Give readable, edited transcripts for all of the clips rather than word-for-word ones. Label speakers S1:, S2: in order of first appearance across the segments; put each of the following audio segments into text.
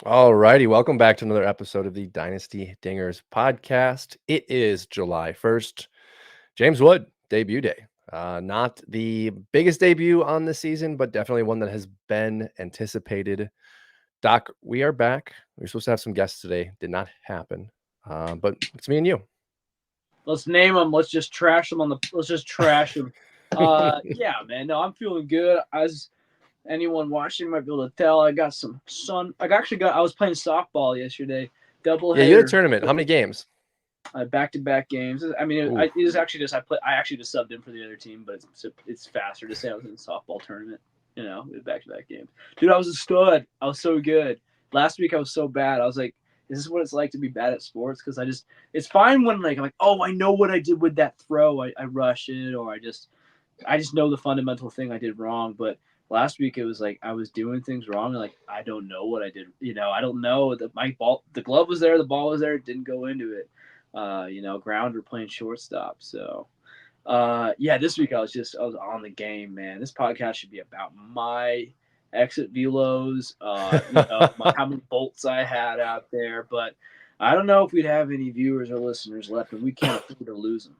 S1: All righty, welcome back to another episode of the Dynasty Dingers podcast. It is July 1st. James Wood, debut day. Not the biggest debut on the season, but definitely one that has been anticipated. Doc, we are back. We were supposed to have some guests today. Did not happen. But it's me and you.
S2: Let's name them. Let's just trash them on the. Let's just trash them. Yeah, man. No, I'm feeling good. As anyone watching might be able to tell, I got some sun. I was playing softball yesterday, double
S1: Yeah, you had a
S2: header,
S1: tournament. How many games?
S2: back-to-back games. I mean,
S1: Ooh,
S2: it was actually just I actually just subbed in for the other team, but it's faster to say I was in a softball tournament. Back-to-back games. Dude, I was a stud. I was so good. Last week I was so bad. I was like, is this what it's like to be bad at sports? Because it's fine when like I'm like, oh, I know what I did with that throw. I rush it, or I just know the fundamental thing I did wrong. But last week it was like I was doing things wrong, and like I don't know what I did. I don't know that my ball, the glove was there, the ball was there, it didn't go into it. Grounder playing shortstop. So yeah, this week I was on the game, man. This podcast should be about my exit velos, how many bolts I had out there, but I don't know if we'd have any viewers or listeners left, and we can't afford to lose them.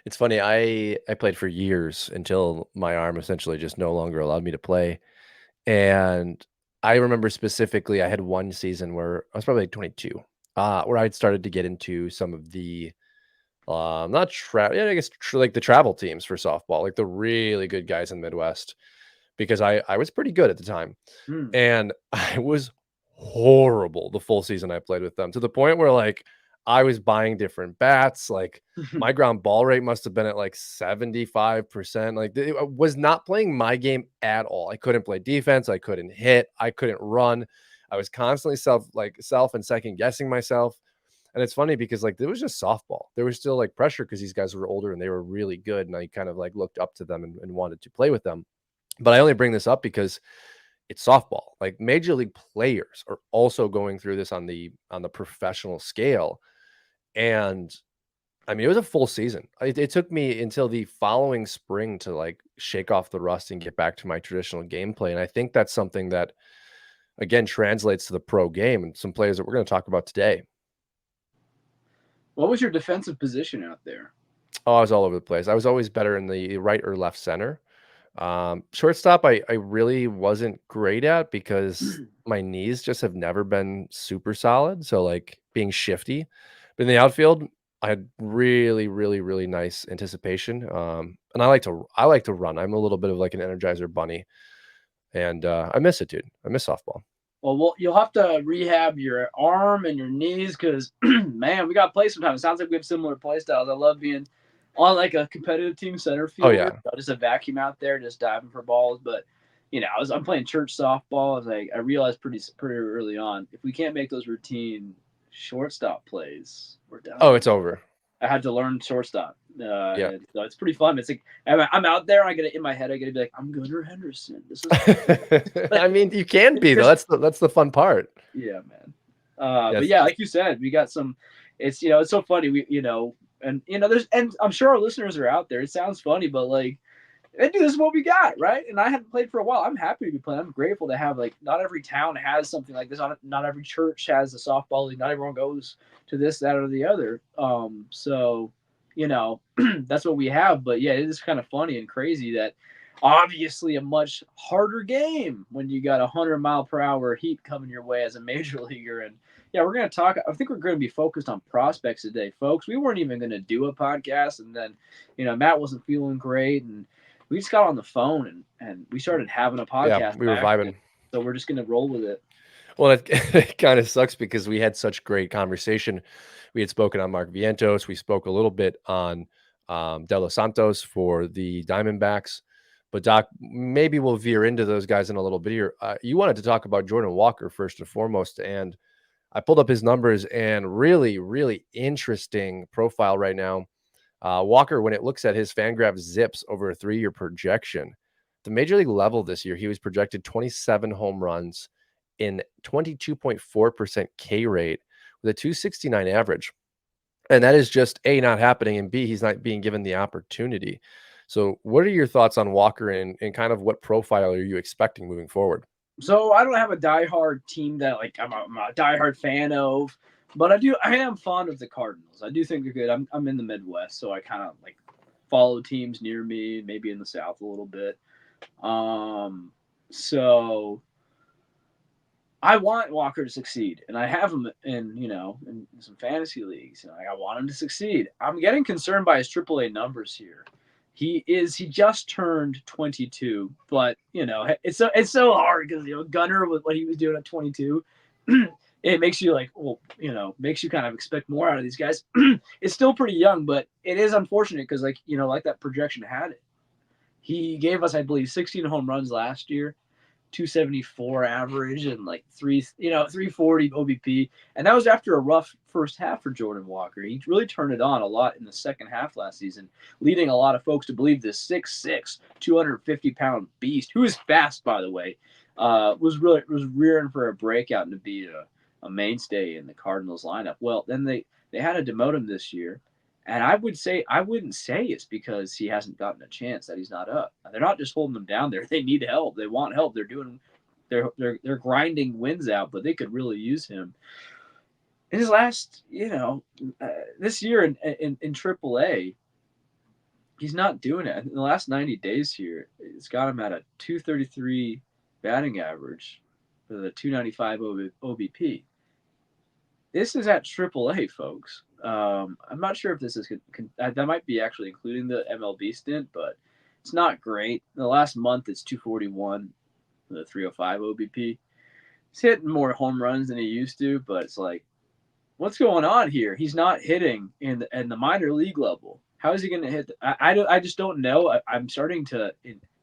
S1: it's funny. I played for years until my arm essentially just no longer allowed me to play. And I remember specifically, I had one season where I was probably like 22, where I'd started to get into some of the, not yeah, I guess like the travel teams for softball, like the really good guys in the Midwest, because I was pretty good at the time,
S2: Hmm.
S1: and I was horrible the full season I played with them, to the point where like I was buying different bats. Like my ground ball rate must have been at like 75%. Like I was not playing my game at all. I couldn't play defense. I couldn't hit. I couldn't run. I was constantly self and second guessing myself. And it's funny because like it was just softball. There was still like pressure because these guys were older and they were really good. And I kind of like looked up to them and wanted to play with them. But I only bring this up because it's softball. Like major league players are also going through this on the professional scale. And I mean, it was a full season. It took me until the following spring to like shake off the rust and get back to my traditional gameplay. And I think that's something that again translates to the pro game and some players that we're going to talk about today.
S2: What was your defensive position out there?
S1: Oh, I was all over the place. I was always better in the right or left center. Shortstop, I really wasn't great at because my knees just have never been super solid. So like being shifty, but in the outfield, I had really, really, really nice anticipation. And I like to run. I'm a little bit of like an energizer bunny, and I miss it, dude. I miss softball.
S2: Well, you'll have to rehab your arm and your knees because, man, we got to play sometimes. It sounds like we have similar play styles. I love being on like a competitive team center
S1: Oh
S2: fielder,
S1: yeah,
S2: just a vacuum out there, just diving for balls. But I'm playing church softball. I realized pretty early on, if we can't make those routine shortstop plays, we're
S1: oh,
S2: done.
S1: it's over.
S2: I had to learn shortstop.
S1: Yeah.
S2: So it's pretty fun. It's like I'm out there. I get it in my head. I get to be like, I'm Gunnar Henderson. This is
S1: I
S2: like
S1: mean, you can be though.
S2: because
S1: That's the fun part.
S2: yeah, man. But
S1: Yes.
S2: yeah, like you said, we got some. It's so funny. And I'm sure our listeners are out there. It sounds funny, but like, hey, dude, this is what we got, right? And I haven't played for a while. I'm happy to be playing. I'm grateful to have like not every town has something like this. Not every church has a softball league. Not everyone goes to this, that, or the other. So that's what we have. But yeah, it is kind of funny and crazy that obviously a much harder game when you got 100-mile-per-hour heat coming your way as a major leaguer. And yeah, we're gonna talk. I think we're going to be focused on prospects today, folks. We weren't even going to do a podcast, and then Matt wasn't feeling great, and we just got on the phone and we started having a
S1: Yeah,
S2: podcast
S1: we were
S2: by accident.
S1: vibing.
S2: So we're just gonna roll with it.
S1: Well, it kind of sucks because we had such great conversation. We had spoken on Mark Vientos. We spoke a little bit on De Los Santos for the Diamondbacks. But Doc, maybe we'll veer into those guys in a little bit here. You wanted to talk about Jordan Walker first and foremost, and I pulled up his numbers and really, really interesting profile right now. Walker, when it looks at his Fangraph zips over a 3-year projection, the major league level this year, he was projected 27 home runs in 22.4% K rate with a 269 average. And that is just A, not happening, and B, he's not being given the opportunity. So, what are your thoughts on Walker and kind of what profile are you expecting moving forward?
S2: So I don't have a diehard team that like I'm a diehard fan of, but I am fond of the Cardinals. I do think they're good. I'm in the Midwest, so I kind of like follow teams near me, maybe in the South a little bit. So I want Walker to succeed, and I have him in some fantasy leagues. I want him to succeed. I'm getting concerned by his AAA numbers here. He just turned 22, but it's so hard because Gunner with what he was doing at 22, it makes you like makes you kind of expect more out of these guys. It's still pretty young, but it is unfortunate because like that projection had it. He gave us, I believe, 16 home runs last year, 274 average, and like 340 OBP, and that was after a rough first half for Jordan Walker. He really turned it on a lot in the second half last season, leading a lot of folks to believe this 6'6", 250-pound beast, who is fast, by the way, was rearing for a breakout and to be a mainstay in the Cardinals lineup. Well, then they had to demote him this year. And I wouldn't say it's because he hasn't gotten a chance that he's not up. They're not just holding him down there. They need help. They want help. They're grinding wins out, but they could really use him. In his last, this year in AAA, he's not doing it. In the last 90 days here, it's got him at a 233 batting average with a 295 OBP. This is at AAA, folks. I'm not sure if this is that might be actually including the MLB stint, but it's not great. In the last month, it's 241 with a 305 OBP. He's hitting more home runs than he used to, but it's like, what's going on here? He's not hitting in the minor league level. How is he going to hit? I just don't know. I'm starting to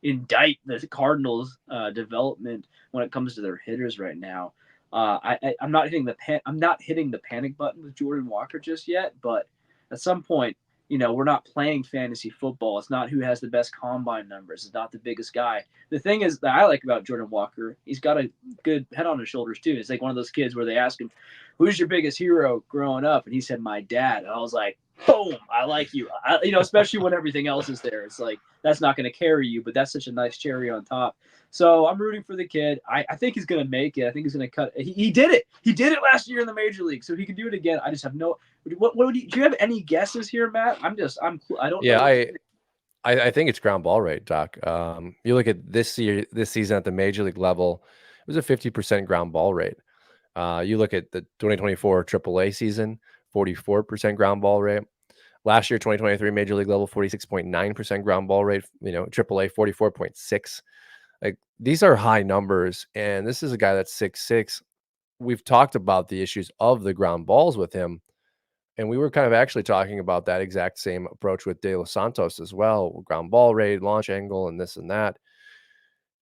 S2: indict the Cardinals' development when it comes to their hitters right now. I'm not hitting the panic button with Jordan Walker just yet, but at some point, we're not playing fantasy football. It's not who has the best combine numbers. It's not the biggest guy. The thing is that I like about Jordan Walker, he's got a good head on his shoulders too. It's like one of those kids where they ask him, "Who's your biggest hero growing up?" And he said, "My dad." And I was like, "Boom! I like you." Especially when everything else is there. It's like that's not going to carry you, but that's such a nice cherry on top. So I'm rooting for the kid. I think he's going to make it. I think he's going to cut. He did it. He did it last year in the major league, so he can do it again. I just have no. What do you have any guesses here, Matt? I don't know
S1: Yeah,
S2: what.
S1: I think it's ground ball rate, Doc. You look at this season at the major league level, it was a 50% ground ball rate. You look at the 2024 AAA season, 44% ground ball rate. Last year, 2023 major league level, 46.9% ground ball rate. AAA 44.6. Like these are high numbers, and this is a guy that's 6'6". We've talked about the issues of the ground balls with him. And we were kind of actually talking about that exact same approach with De Los Santos as well, ground ball rate, launch angle, and this and that.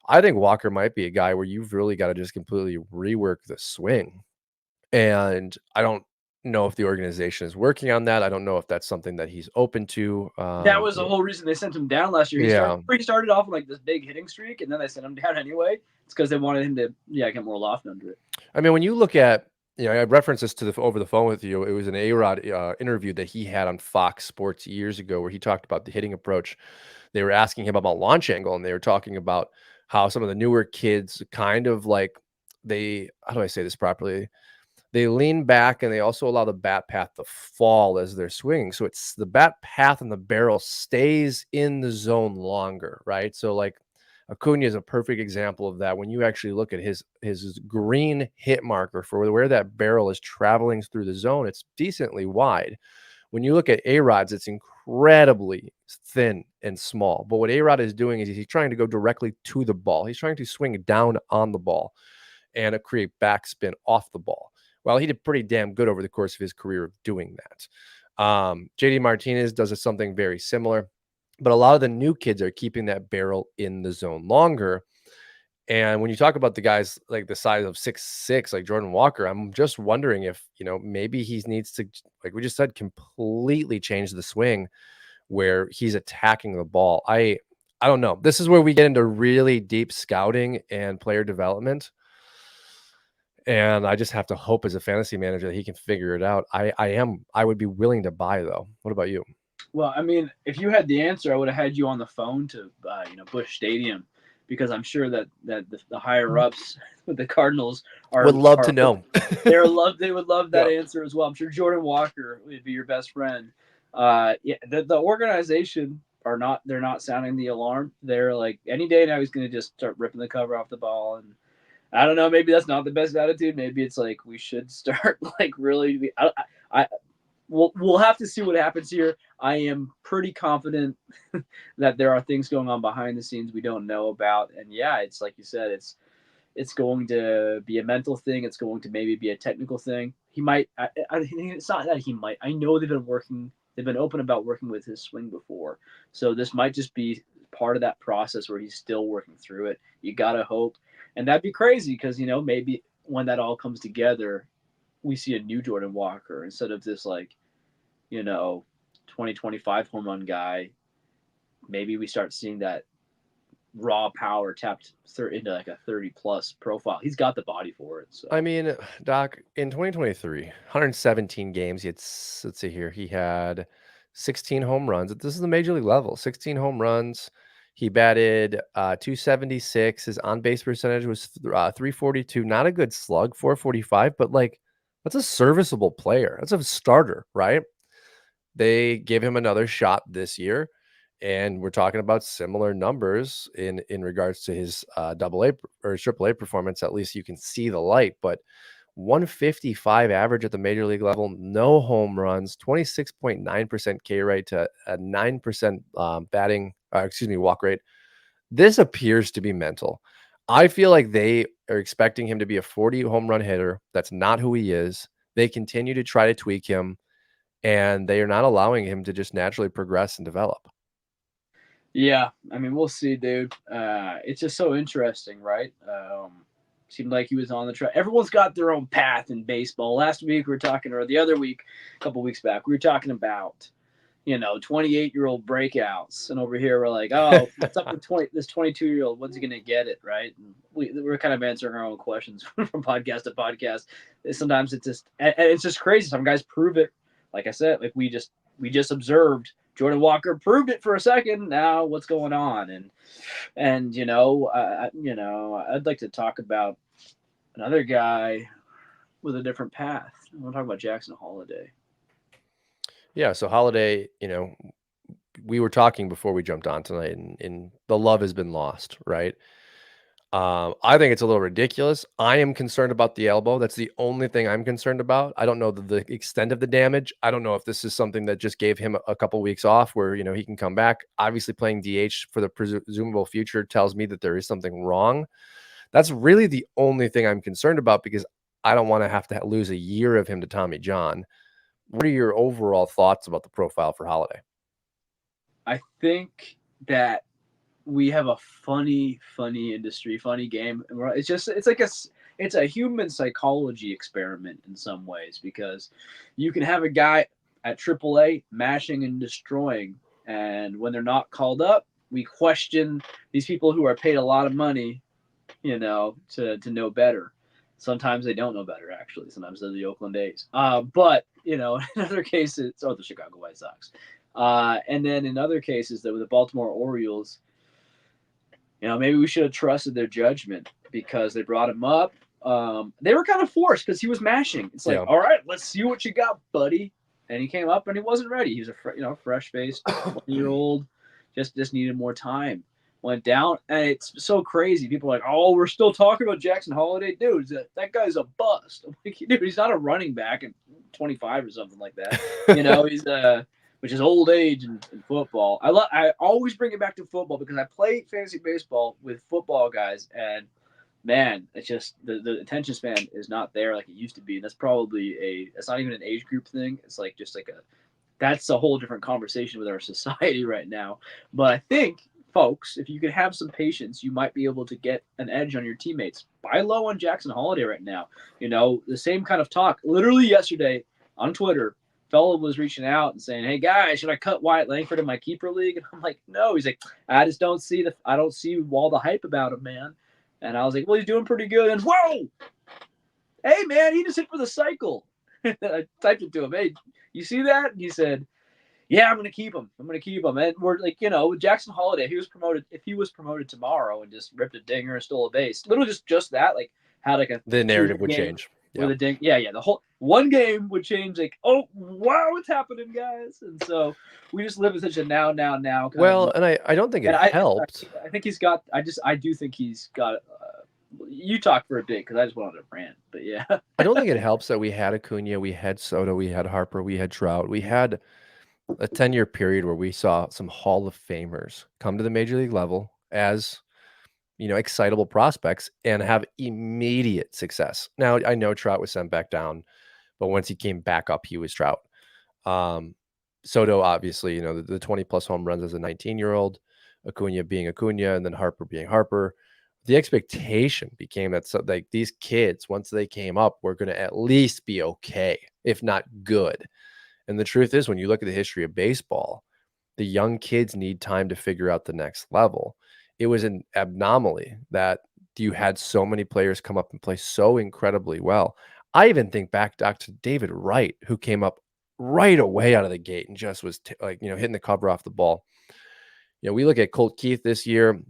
S1: I think Walker might be a guy where you've really got to just completely rework the swing. And I don't know if the organization is working on that. I don't know if that's something that he's open to.
S2: That was the whole reason they sent him down last year.
S1: Yeah.
S2: He started off with like this big hitting streak, and then they sent him down anyway. It's because they wanted him to get more loft under it.
S1: I mean, when you look at, I referenced this over the phone with you. It was an A-Rod interview that he had on Fox Sports years ago where he talked about the hitting approach. They were asking him about launch angle, and they were talking about how some of the newer kids kind of like how do I say this properly? They lean back and they also allow the bat path to fall as they're swinging. So it's the bat path and the barrel stays in the zone longer, right? So like Acuna is a perfect example of that. When you actually look at his green hit marker for where that barrel is traveling through the zone, it's decently wide. When you look at A-Rod's, it's incredibly thin and small. But what A-Rod is doing is he's trying to go directly to the ball. He's trying to swing down on the ball and create backspin off the ball. Well, he did pretty damn good over the course of his career of doing that. JD Martinez does something very similar, but a lot of the new kids are keeping that barrel in the zone longer. And when you talk about the guys like the size of 6'6", like Jordan Walker, I'm just wondering if, maybe he needs to, like we just said, completely change the swing where he's attacking the ball. I don't know. This is where we get into really deep scouting and player development. And I just have to hope as a fantasy manager that he can figure it out. I would be willing to buy though. What about you?
S2: Well, I mean, if you had the answer, I would have had you on the phone to Busch Stadium because I'm sure that the higher ups with the Cardinals
S1: Would love to
S2: are
S1: know.
S2: they would love that
S1: Yeah.
S2: answer as well. I'm sure Jordan Walker would be your best friend. Yeah, the organization they're not sounding the alarm. They're like any day now he's going to just start ripping the cover off the ball, and I don't know. Maybe that's not the best attitude. Maybe it's like we should start like really. We'll have to see what happens here. I am pretty confident that there are things going on behind the scenes we don't know about, and yeah, it's like you said, it's going to be a mental thing. It's going to maybe be a technical thing. He might. I think it's not that he might. I know they've been working. They've been open about working with his swing before, so this might just be part of that process where he's still working through it. You gotta hope, and that'd be crazy because maybe when that all comes together, we see a new Jordan Walker instead of this like you know 2025 home run guy. Maybe we start seeing that raw power tapped into like a 30 plus profile. He's got the body for it.
S1: I
S2: So
S1: mean, Doc, in 2023, 117 games, let's see here, he had 16 home runs. This is the major league level, 16 home runs. He batted 276. His on base percentage was 342. Not a good slug, 445, but like that's a serviceable player. That's a starter, right? They give him another shot this year, and we're talking about similar numbers in regards to his double A or triple A performance. At least you can see the light, but 155 average at the major league level, no home runs, 26.9% K rate to a 9% walk rate. This appears to be mental. I feel like they are expecting him to be a 40 home run hitter. That's not who he is. They continue to try to tweak him, and they are not allowing him to just naturally progress and develop.
S2: yeah, I mean we'll see, dude. It's just so interesting, right? Seemed like he was on the track. Everyone's got their own path in baseball. Last week we were talking, or the other week, a couple weeks back, we were talking about 28-year-old breakouts, and over here we're like, oh, what's up with 22-year-old? When's he gonna get it, right? And we're kind of answering our own questions from podcast to podcast. Sometimes it's just crazy. Some guys prove it. Like I said, like we just observed Jordan Walker proved it for a second. Now what's going on? And I'd like to talk about another guy with a different path. I want to talk about Jackson Holliday.
S1: Yeah, so Holiday, we were talking before we jumped on tonight, and the love has been lost, right? I think it's a little ridiculous. I am concerned about the elbow. That's the only thing I'm concerned about. I don't know the extent of the damage. I don't know if this is something that just gave him a couple weeks off where, he can come back. Obviously, playing DH for the presumable future tells me that there is something wrong. That's really the only thing I'm concerned about because I don't want to have to lose a year of him to Tommy John. What are your overall thoughts about the profile for Holiday?
S2: I think that we have a funny industry, funny game. It's a human psychology experiment in some ways because you can have a guy at AAA mashing and destroying, and when they're not called up, we question these people who are paid a lot of money, to know better. Sometimes they don't know better, actually. Sometimes they're the Oakland A's. But in other cases, or the Chicago White Sox. And then in other cases, though, with the Baltimore Orioles, maybe we should have trusted their judgment because they brought him up. They were kind of forced because he was mashing. It's like,
S1: Yeah.
S2: all right, let's see what you got, buddy. And he came up and he wasn't ready. He was a fresh faced 20-year-old, just needed more time. Went down, and it's so crazy. People are like, "Oh, we're still talking about Jackson Holliday, dude. That guy's a bust." I'm like, dude, he's not a running back at 25 or something like that. He's which is old age in football. I always bring it back to football because I play fantasy baseball with football guys, and man, it's just the attention span is not there like it used to be. And that's probably it's not even an age group thing. It's like just like that's a whole different conversation with our society right now. But I think, folks, if you could have some patience, you might be able to get an edge on your teammates. Buy low on Jackson Holliday right now. The same kind of talk. Literally yesterday on Twitter, fellow was reaching out and saying, "Hey guys, should I cut Wyatt Langford in my keeper league?" And I'm like, "No." He's like, I don't see all the hype about him, man." And I was like, "Well, he's doing pretty good." And whoa, hey man, he just hit for the cycle. I typed it to him. Hey, you see that? And he said, Yeah, I'm gonna keep him. I'm gonna keep him. And we're like, with Jackson Holliday, he was promoted. If he was promoted tomorrow and just ripped a dinger and stole a base, literally just that, like had like a
S1: The
S2: two
S1: narrative
S2: hit
S1: would
S2: game
S1: change.
S2: with
S1: Yeah.
S2: a ding. Yeah. The whole one game would change. Like, oh wow, what's happening, guys? And so we just live in such a now kind of
S1: Well,
S2: mode.
S1: and I don't think it
S2: And
S1: helped.
S2: I think he's got. I do think he's got. You talk for a bit because I just went on a rant, but yeah.
S1: I don't think it helps that we had Acuna, we had Soto, we had Harper, we had Trout. We had a 10-year period where we saw some Hall of Famers come to the major league level as, excitable prospects and have immediate success. Now, I know Trout was sent back down, but once he came back up, he was Trout. Um, Soto, obviously, the 20 plus home runs as a 19-year-old, Acuna being Acuna, and then Harper being Harper. The expectation became that like these kids, once they came up, were going to at least be okay, if not good. And the truth is, when you look at the history of baseball, the young kids need time to figure out the next level. It was an anomaly that you had so many players come up and play so incredibly well. I even think back to David Wright, who came up right away out of the gate and just was hitting the cover off the ball. We look at Colt Keith this year,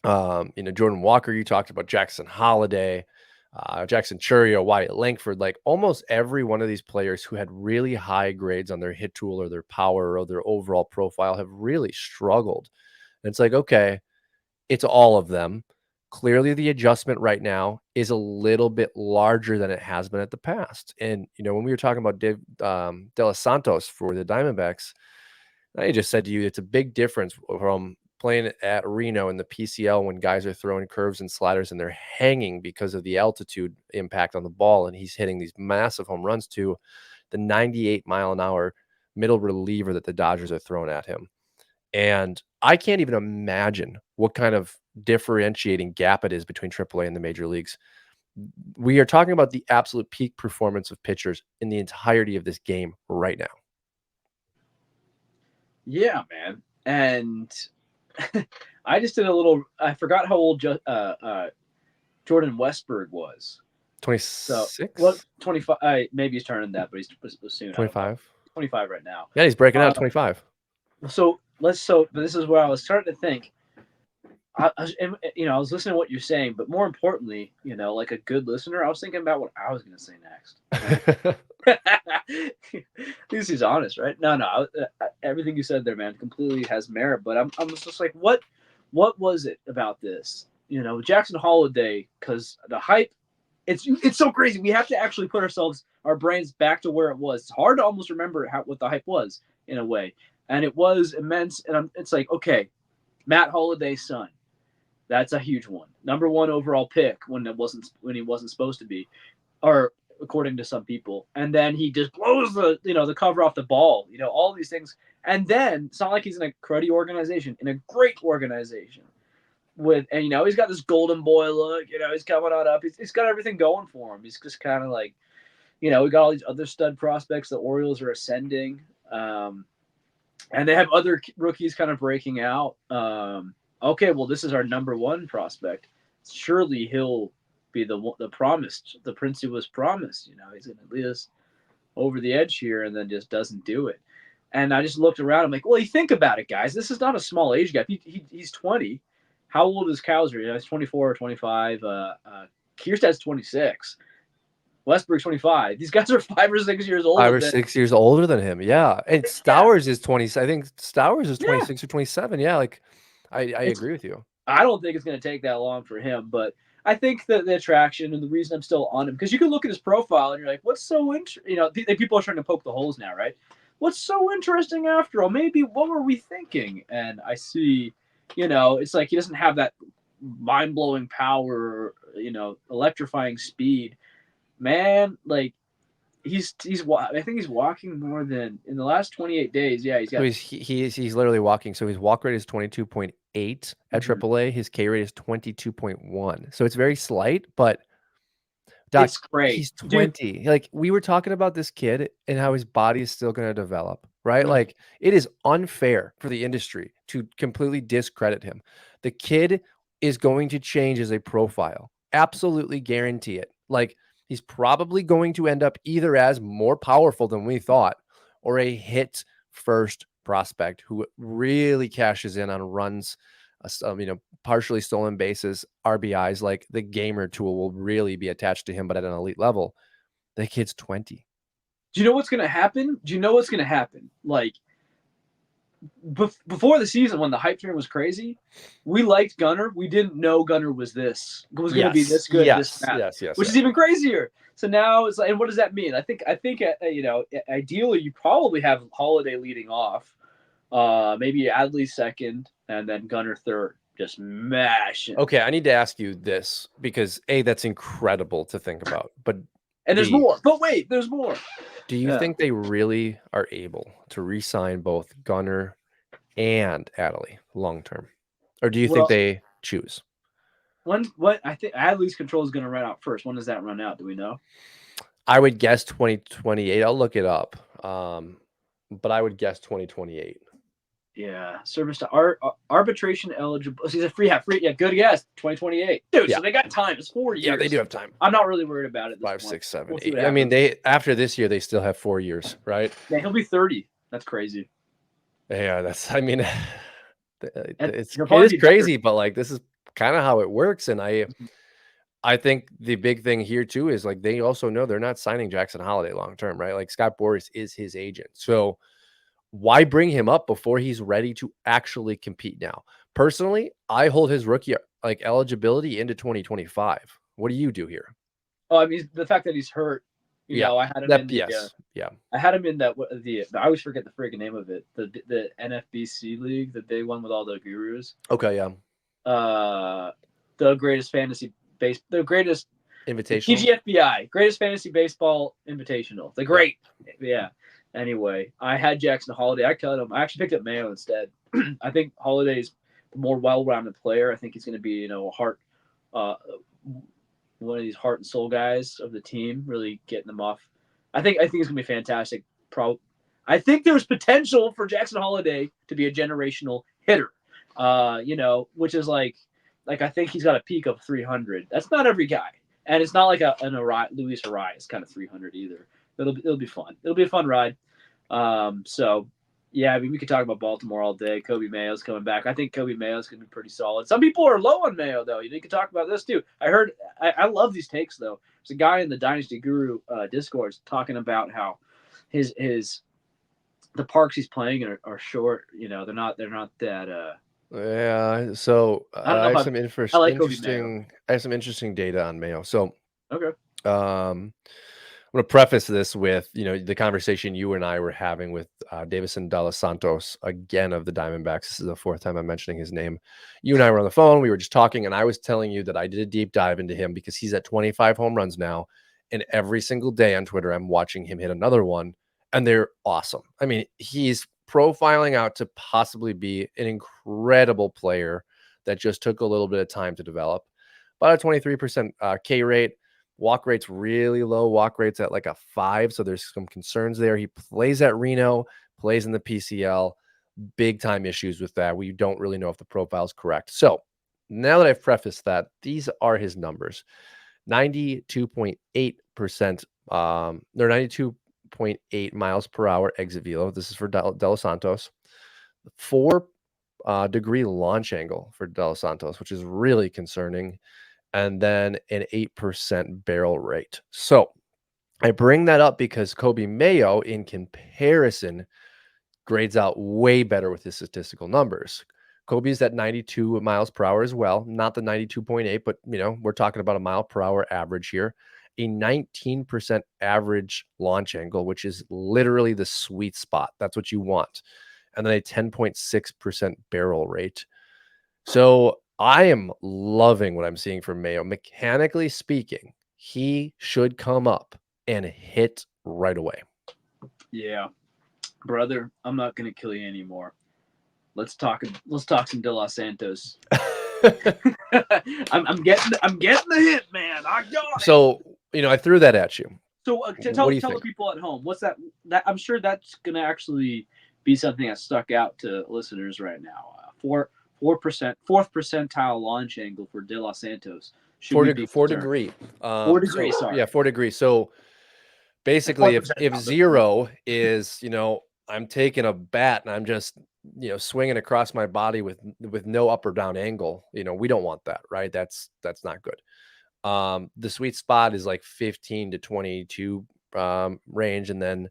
S1: Jordan Walker, you talked about Jackson Holliday, Jackson Churio, Wyatt Langford, like almost every one of these players who had really high grades on their hit tool or their power or their overall profile have really struggled. And it's like, okay, it's all of them. Clearly, the adjustment right now is a little bit larger than it has been at the past. And, when we were talking about De Los Santos for the Diamondbacks, I just said to you, it's a big difference from playing at Reno in the PCL when guys are throwing curves and sliders and they're hanging because of the altitude impact on the ball, and he's hitting these massive home runs to the 98-mile-an-hour middle reliever that the Dodgers are throwing at him. And I can't even imagine what kind of differentiating gap it is between AAA and the major leagues. We are talking about the absolute peak performance of pitchers in the entirety of this game right now.
S2: Yeah, man. And I just did a little. I forgot how old Jordan Westberg was. So what?
S1: 26?
S2: 25? Maybe he's turning that, but he's was soon. I don't know.
S1: 25?
S2: 25 right now.
S1: Yeah, he's breaking out
S2: Uh,
S1: 25.
S2: but this is where I was starting to think. I was listening to what you're saying, but more importantly, like a good listener, I was thinking about what I was going to say next. At least he's honest, right? No. Everything you said there, man, completely has merit. But I'm just like, what was it about this? Jackson Holiday, because the hype, it's so crazy. We have to actually put our brains back to where it was. It's hard to almost remember what the hype was in a way, and it was immense. And it's like, okay, Matt Holiday's son. That's a huge one. Number one overall pick when he wasn't supposed to be, or according to some people. And then he just blows the cover off the ball. All these things. And then it's not like he's in a cruddy organization, in a great organization. And he's got this golden boy look. He's coming on up. He's got everything going for him. He's just kind of like, we got all these other stud prospects. The Orioles are ascending, and they have other rookies kind of breaking out. Okay, well, this is our number one prospect. Surely he'll be the promised, the prince who was promised. He's going to lead us over the edge here, and then just doesn't do it. And I just looked around. I'm like, well, you think about it, guys. This is not a small age gap. He's 20. How old is Cowser? He's 24 or 25. Kierstad's 26. Westbrook's 25. These guys are 5 or 6 years older
S1: 5 or
S2: than.
S1: 6 years older than him. Yeah. And
S2: Yeah,
S1: Stowers is 20. I think Stowers is
S2: yeah.
S1: 26 or 27. Yeah. Like I
S2: It's
S1: agree with you.
S2: I don't think it's going to take that long for him, but I think that the attraction and the reason I'm still on him, because you can look at his profile and you're like, what's so interesting? People are trying to poke the holes now, right? What's so interesting after all? Maybe what were we thinking? And I see, it's like he doesn't have that mind blowing power, electrifying speed. Man, like I think he's walking more than in the last 28 days. Yeah, he's
S1: So
S2: got.
S1: he's literally walking. So his walk rate is 22.8 at
S2: Mhm.
S1: AAA. His K rate is 22.1. So it's very slight, but Doc,
S2: It's great,
S1: he's
S2: dude.
S1: 20. Like we were talking about this kid and how his body is still going to develop, right?
S2: Mhm.
S1: Like it is unfair for the industry to completely discredit him. The kid is going to change as a profile. Absolutely guarantee it. Like he's probably going to end up either as more powerful than we thought or a hit first prospect who really cashes in on runs, partially stolen bases, RBIs. Like the gamer tool will really be attached to him, but at an elite level. The kid's 20.
S2: Do you know what's going to happen? Do you know what's going to happen? Like, before the season, when the hype train was crazy, we liked Gunnar. We didn't know Gunnar was going to be this good, this fast, which is even crazier. So now it's like, and what does that mean? I think ideally you probably have Holliday leading off, maybe Adley second, and then Gunnar third, just mashing.
S1: Okay, I need to ask you this because that's incredible to think about, but
S2: there's more. But wait, there's more.
S1: Do you think they really are able to re-sign both Gunnar and Adley long term, or do you think they choose?
S2: What I think Adley's control is going to run out first. When does that run out? Do we know?
S1: I would guess 2028. I'll look it up, but I would guess 2028.
S2: Yeah, service to arbitration eligible. He's a free. Yeah, good guess. 2028, dude. Yeah. So they got time. It's 4 years.
S1: Yeah, they do have time.
S2: I'm not really worried about it.
S1: 5, 6, 7, 8. I mean, they after this year they still have 4 years, right?
S2: Yeah, he'll be 30. That's crazy.
S1: Yeah, that's. I mean, it is crazy, but like this is kind of how it works, and I think the big thing here too is like they also know they're not signing Jackson Holliday long term, right? Like Scott Boras is his agent, so. Why bring him up before he's ready to actually compete now? Personally, I hold his rookie eligibility into 2025. What do you do here?
S2: Oh, I mean, the fact that he's hurt, you know, I had him in I had him in I always forget the freaking name of it. The NFBC league that they won with all the gurus.
S1: Okay, yeah.
S2: The greatest the greatest
S1: invitational.
S2: TGFBI, greatest fantasy baseball invitational. The great, yeah. Anyway, I had Jackson Holliday. I cut him. I actually picked up Mayo instead. I think Holliday is a more well-rounded player. I think he's going to be, one of these heart and soul guys of the team, really getting them off. I think it's going to be fantastic. I think there's potential for Jackson Holliday to be a generational hitter. Which is like I think he's got a peak of 300. That's not every guy, and it's not like an Luis Arias kind of 300 either. It'll be fun. It'll be a fun ride. So, yeah, I mean, we could talk about Baltimore all day. Coby Mayo's coming back. I think Coby Mayo's going to be pretty solid. Some people are low on Mayo, though. You could talk about this, too. I love these takes, though. There's a guy in the Dynasty Guru Discord talking about how the parks he's playing are short. You know, they're not that.
S1: Yeah. So I have some interesting data on Mayo. So
S2: okay.
S1: I'm going to preface this with, the conversation you and I were having with Deyvison De Los Santos, again, of the Diamondbacks. This is the fourth time I'm mentioning his name. You and I were on the phone. We were just talking, and I was telling you that I did a deep dive into him because he's at 25 home runs now. And every single day on Twitter, I'm watching him hit another one, and they're awesome. I mean, he's profiling out to possibly be an incredible player that just took a little bit of time to develop. About a 23% K rate. Walk rate's really low. Walk rate's at like a 5, so there's some concerns there. He plays at Reno, plays in the PCL. Big time issues with that. We don't really know if the profile is correct. So now that I've prefaced that, these are his numbers. 92.8%, they're 92.8 miles per hour exit velo. This is for De Los Santos. 4-degree launch angle for De Los Santos, which is really concerning. And then an 8% barrel rate. So I bring that up because Coby Mayo, in comparison, grades out way better with his statistical numbers. Coby's at 92 miles per hour as well, not the 92.8, but we're talking about a mile per hour average here. A 19% average launch angle, which is literally the sweet spot. That's what you want. And then a 10.6% barrel rate. So I am loving what I'm seeing from Mayo. Mechanically speaking, he should come up and hit right away.
S2: Yeah, brother, I'm not going to kill you anymore. Let's talk some De Los Santos. I'm getting the hit, man. I got it.
S1: So, I threw that at you.
S2: So tell the people at home, what's that? I'm sure that's going to actually be something that stuck out to listeners right now. 4th percentile launch angle for De Los Santos.
S1: 4 degree. 4 degree.
S2: Sorry.
S1: Yeah, 4 degrees. So basically, if 0 is, I'm taking a bat and I'm just, swinging across my body with no up or down angle. We don't want that, right? That's not good. The sweet spot is like 15 to 22 range, and then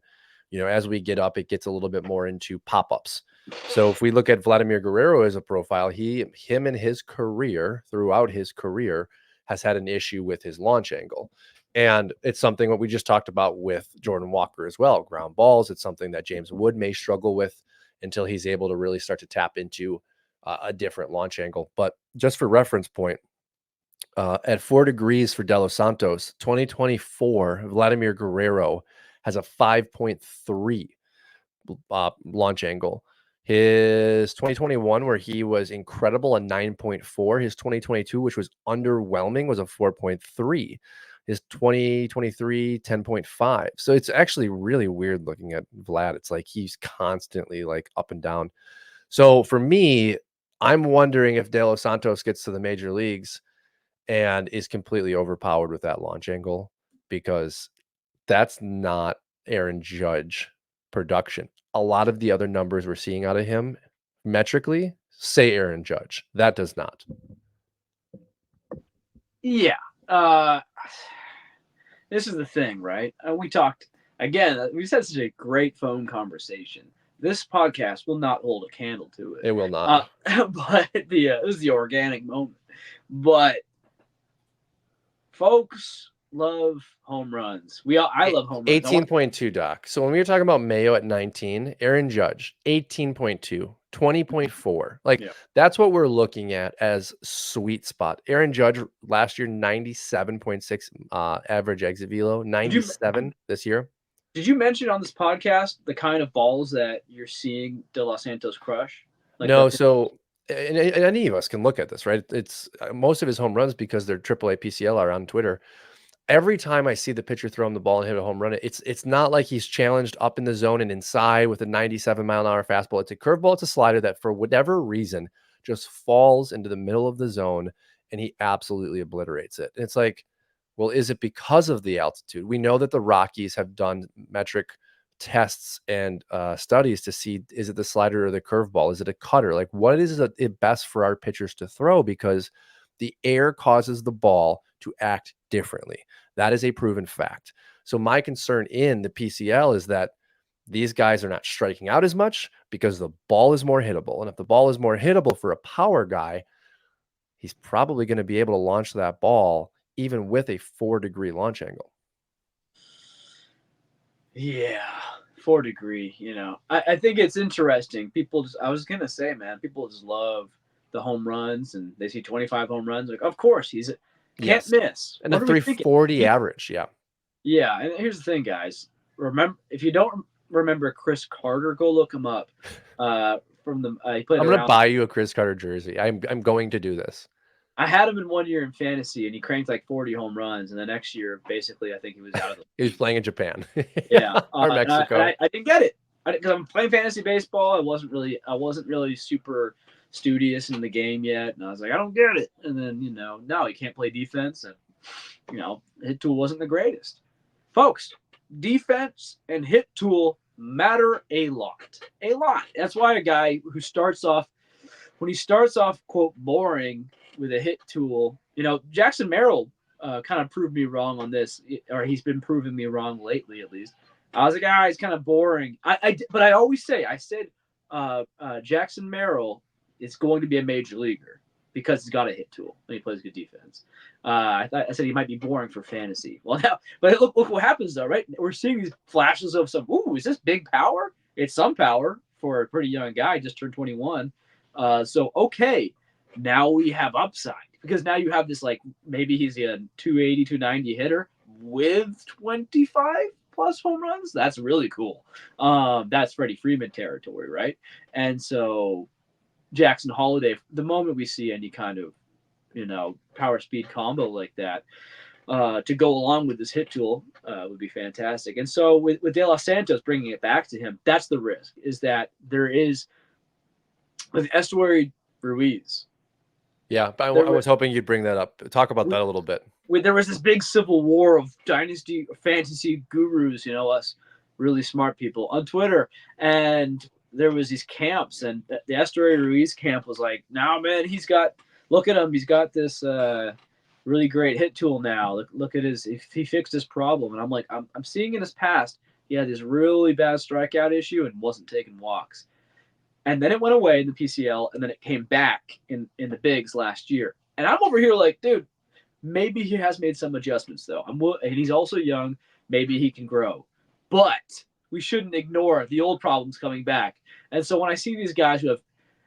S1: as we get up, it gets a little bit more into pop-ups. So if we look at Vladimir Guerrero as a profile, him in his career, throughout his career, has had an issue with his launch angle. And it's something what we just talked about with Jordan Walker as well. Ground balls, it's something that James Wood may struggle with until he's able to really start to tap into a different launch angle. But just for reference point, at 4 degrees for De Los Santos, 2024, Vladimir Guerrero has a 5.3 launch angle. His 2021, where he was incredible, a 9.4. His 2022, which was underwhelming, was a 4.3. His 2023, 10.5. So it's actually really weird looking at Vlad. It's like he's constantly like up and down. So for me, I'm wondering if De Los Santos gets to the major leagues and is completely overpowered with that launch angle, because that's not Aaron Judge production. A lot of the other numbers we're seeing out of him metrically say Aaron Judge. That does not.
S2: Yeah. This is the thing, right? We talked again. We had such a great phone conversation. This podcast will not hold a candle to it.
S1: It will not.
S2: But this is the organic moment. But folks love home runs. I love home runs.
S1: 18.2, Doc. So when we were talking about Mayo at 19, Aaron Judge, 18.2, 20.4. Like,
S2: Yeah.
S1: that's what we're looking at as sweet spot. Aaron Judge last year, 97.6 average exit velo, 97 this year.
S2: Did you mention on this podcast the kind of balls that you're seeing De Los Santos crush? Like
S1: no, so and any of us can look at this, right? It's most of his home runs, because they're AAA PCL, are on Twitter. Every time I see the pitcher throwing the ball and hit a home run, it's not like he's challenged up in the zone and inside with a 97-mile-an-hour fastball. It's a curveball, it's a slider that for whatever reason just falls into the middle of the zone, and he absolutely obliterates it. And it's like, well, is it because of the altitude? We know that the Rockies have done metric tests and studies to see, is it the slider or the curveball? Is it a cutter? Like, what is it best for our pitchers to throw? Because the air causes the ball to act differently. That is a proven fact. So my concern in the PCL is that these guys are not striking out as much because the ball is more hittable. And if the ball is more hittable for a power guy, he's probably going to be able to launch that ball even with a 4-degree launch angle.
S2: Yeah, 4-degree. I think it's interesting. I was gonna say, man, people just love the home runs, and they see 25 home runs. Like, of course, can't miss.
S1: And a 340 average. Yeah.
S2: Yeah. And here's the thing, guys. Remember, if you don't remember Chris Carter, go look him up. From the he played.
S1: I'm going to buy you a Chris Carter jersey. I'm going to do this.
S2: I had him in 1 year in fantasy, and he cranked like 40 home runs. And the next year, basically, I think he was out of the.
S1: He was playing in Japan.
S2: Yeah,
S1: or Mexico.
S2: I didn't get it because I'm playing fantasy baseball. I wasn't really super studious in the game yet, and I was like, I don't get it. And then now he can't play defense, and hit tool wasn't the greatest. Folks, defense and hit tool matter a lot. That's why a guy who starts off, when he starts off, quote, boring with a hit tool, Jackson Merrill kind of proved me wrong on this, or he's been proving me wrong lately, at least. I was like, he's kind of boring. But I said Jackson Merrill is going to be a major leaguer because he's got a hit tool and he plays good defense. I said he might be boring for fantasy. Well, now, but look what happens though, right? We're seeing these flashes of some. Ooh, is this big power? It's some power for a pretty young guy, just turned 21. So okay, now we have upside because now you have this, like, maybe he's a 280, 290 hitter with 25 plus home runs. That's really cool. That's Freddie Freeman territory, right? And so Jackson Holliday, the moment we see any kind of power speed combo like that to go along with this hit tool would be fantastic. And so with De Los Santos bringing it back to him, that's the risk, is that there is with Estuary Ruiz.
S1: Yeah, but I was hoping you'd bring that up. Talk about that a little bit.
S2: There was this big civil war of dynasty fantasy gurus, us really smart people on Twitter, and there was these camps, and the Estuary Ruiz camp was like, "Now, man, look at him, he's got this really great hit tool now. Look at if he fixed his problem." And I'm like, I'm seeing in his past he had this really bad strikeout issue and wasn't taking walks, and then it went away in the PCL, and then it came back in the bigs last year. And I'm over here like, dude, maybe he has made some adjustments though. And he's also young. Maybe he can grow, but we shouldn't ignore the old problems coming back. And so when I see these guys who have,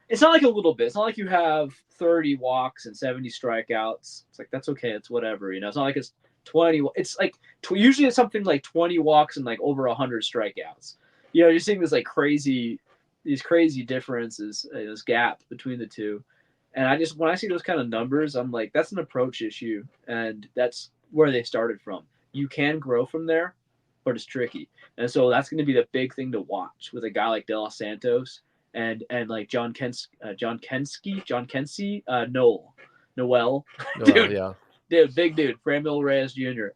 S2: it's not like a little bit. It's not like you have 30 walks and 70 strikeouts. It's like that's okay. It's whatever. It's not like it's 20. It's like usually it's something like 20 walks and like over 100 strikeouts. You're seeing this like these crazy differences, this gap between the two. And when I see those kind of numbers, I'm like, that's an approach issue, and that's where they started from. You can grow from there, but it's tricky, and so that's going to be the big thing to watch with a guy like De Los Santos and like John Kensey, Noel,
S1: Well,
S2: dude,
S1: yeah.
S2: big dude, Framil Reyes Jr.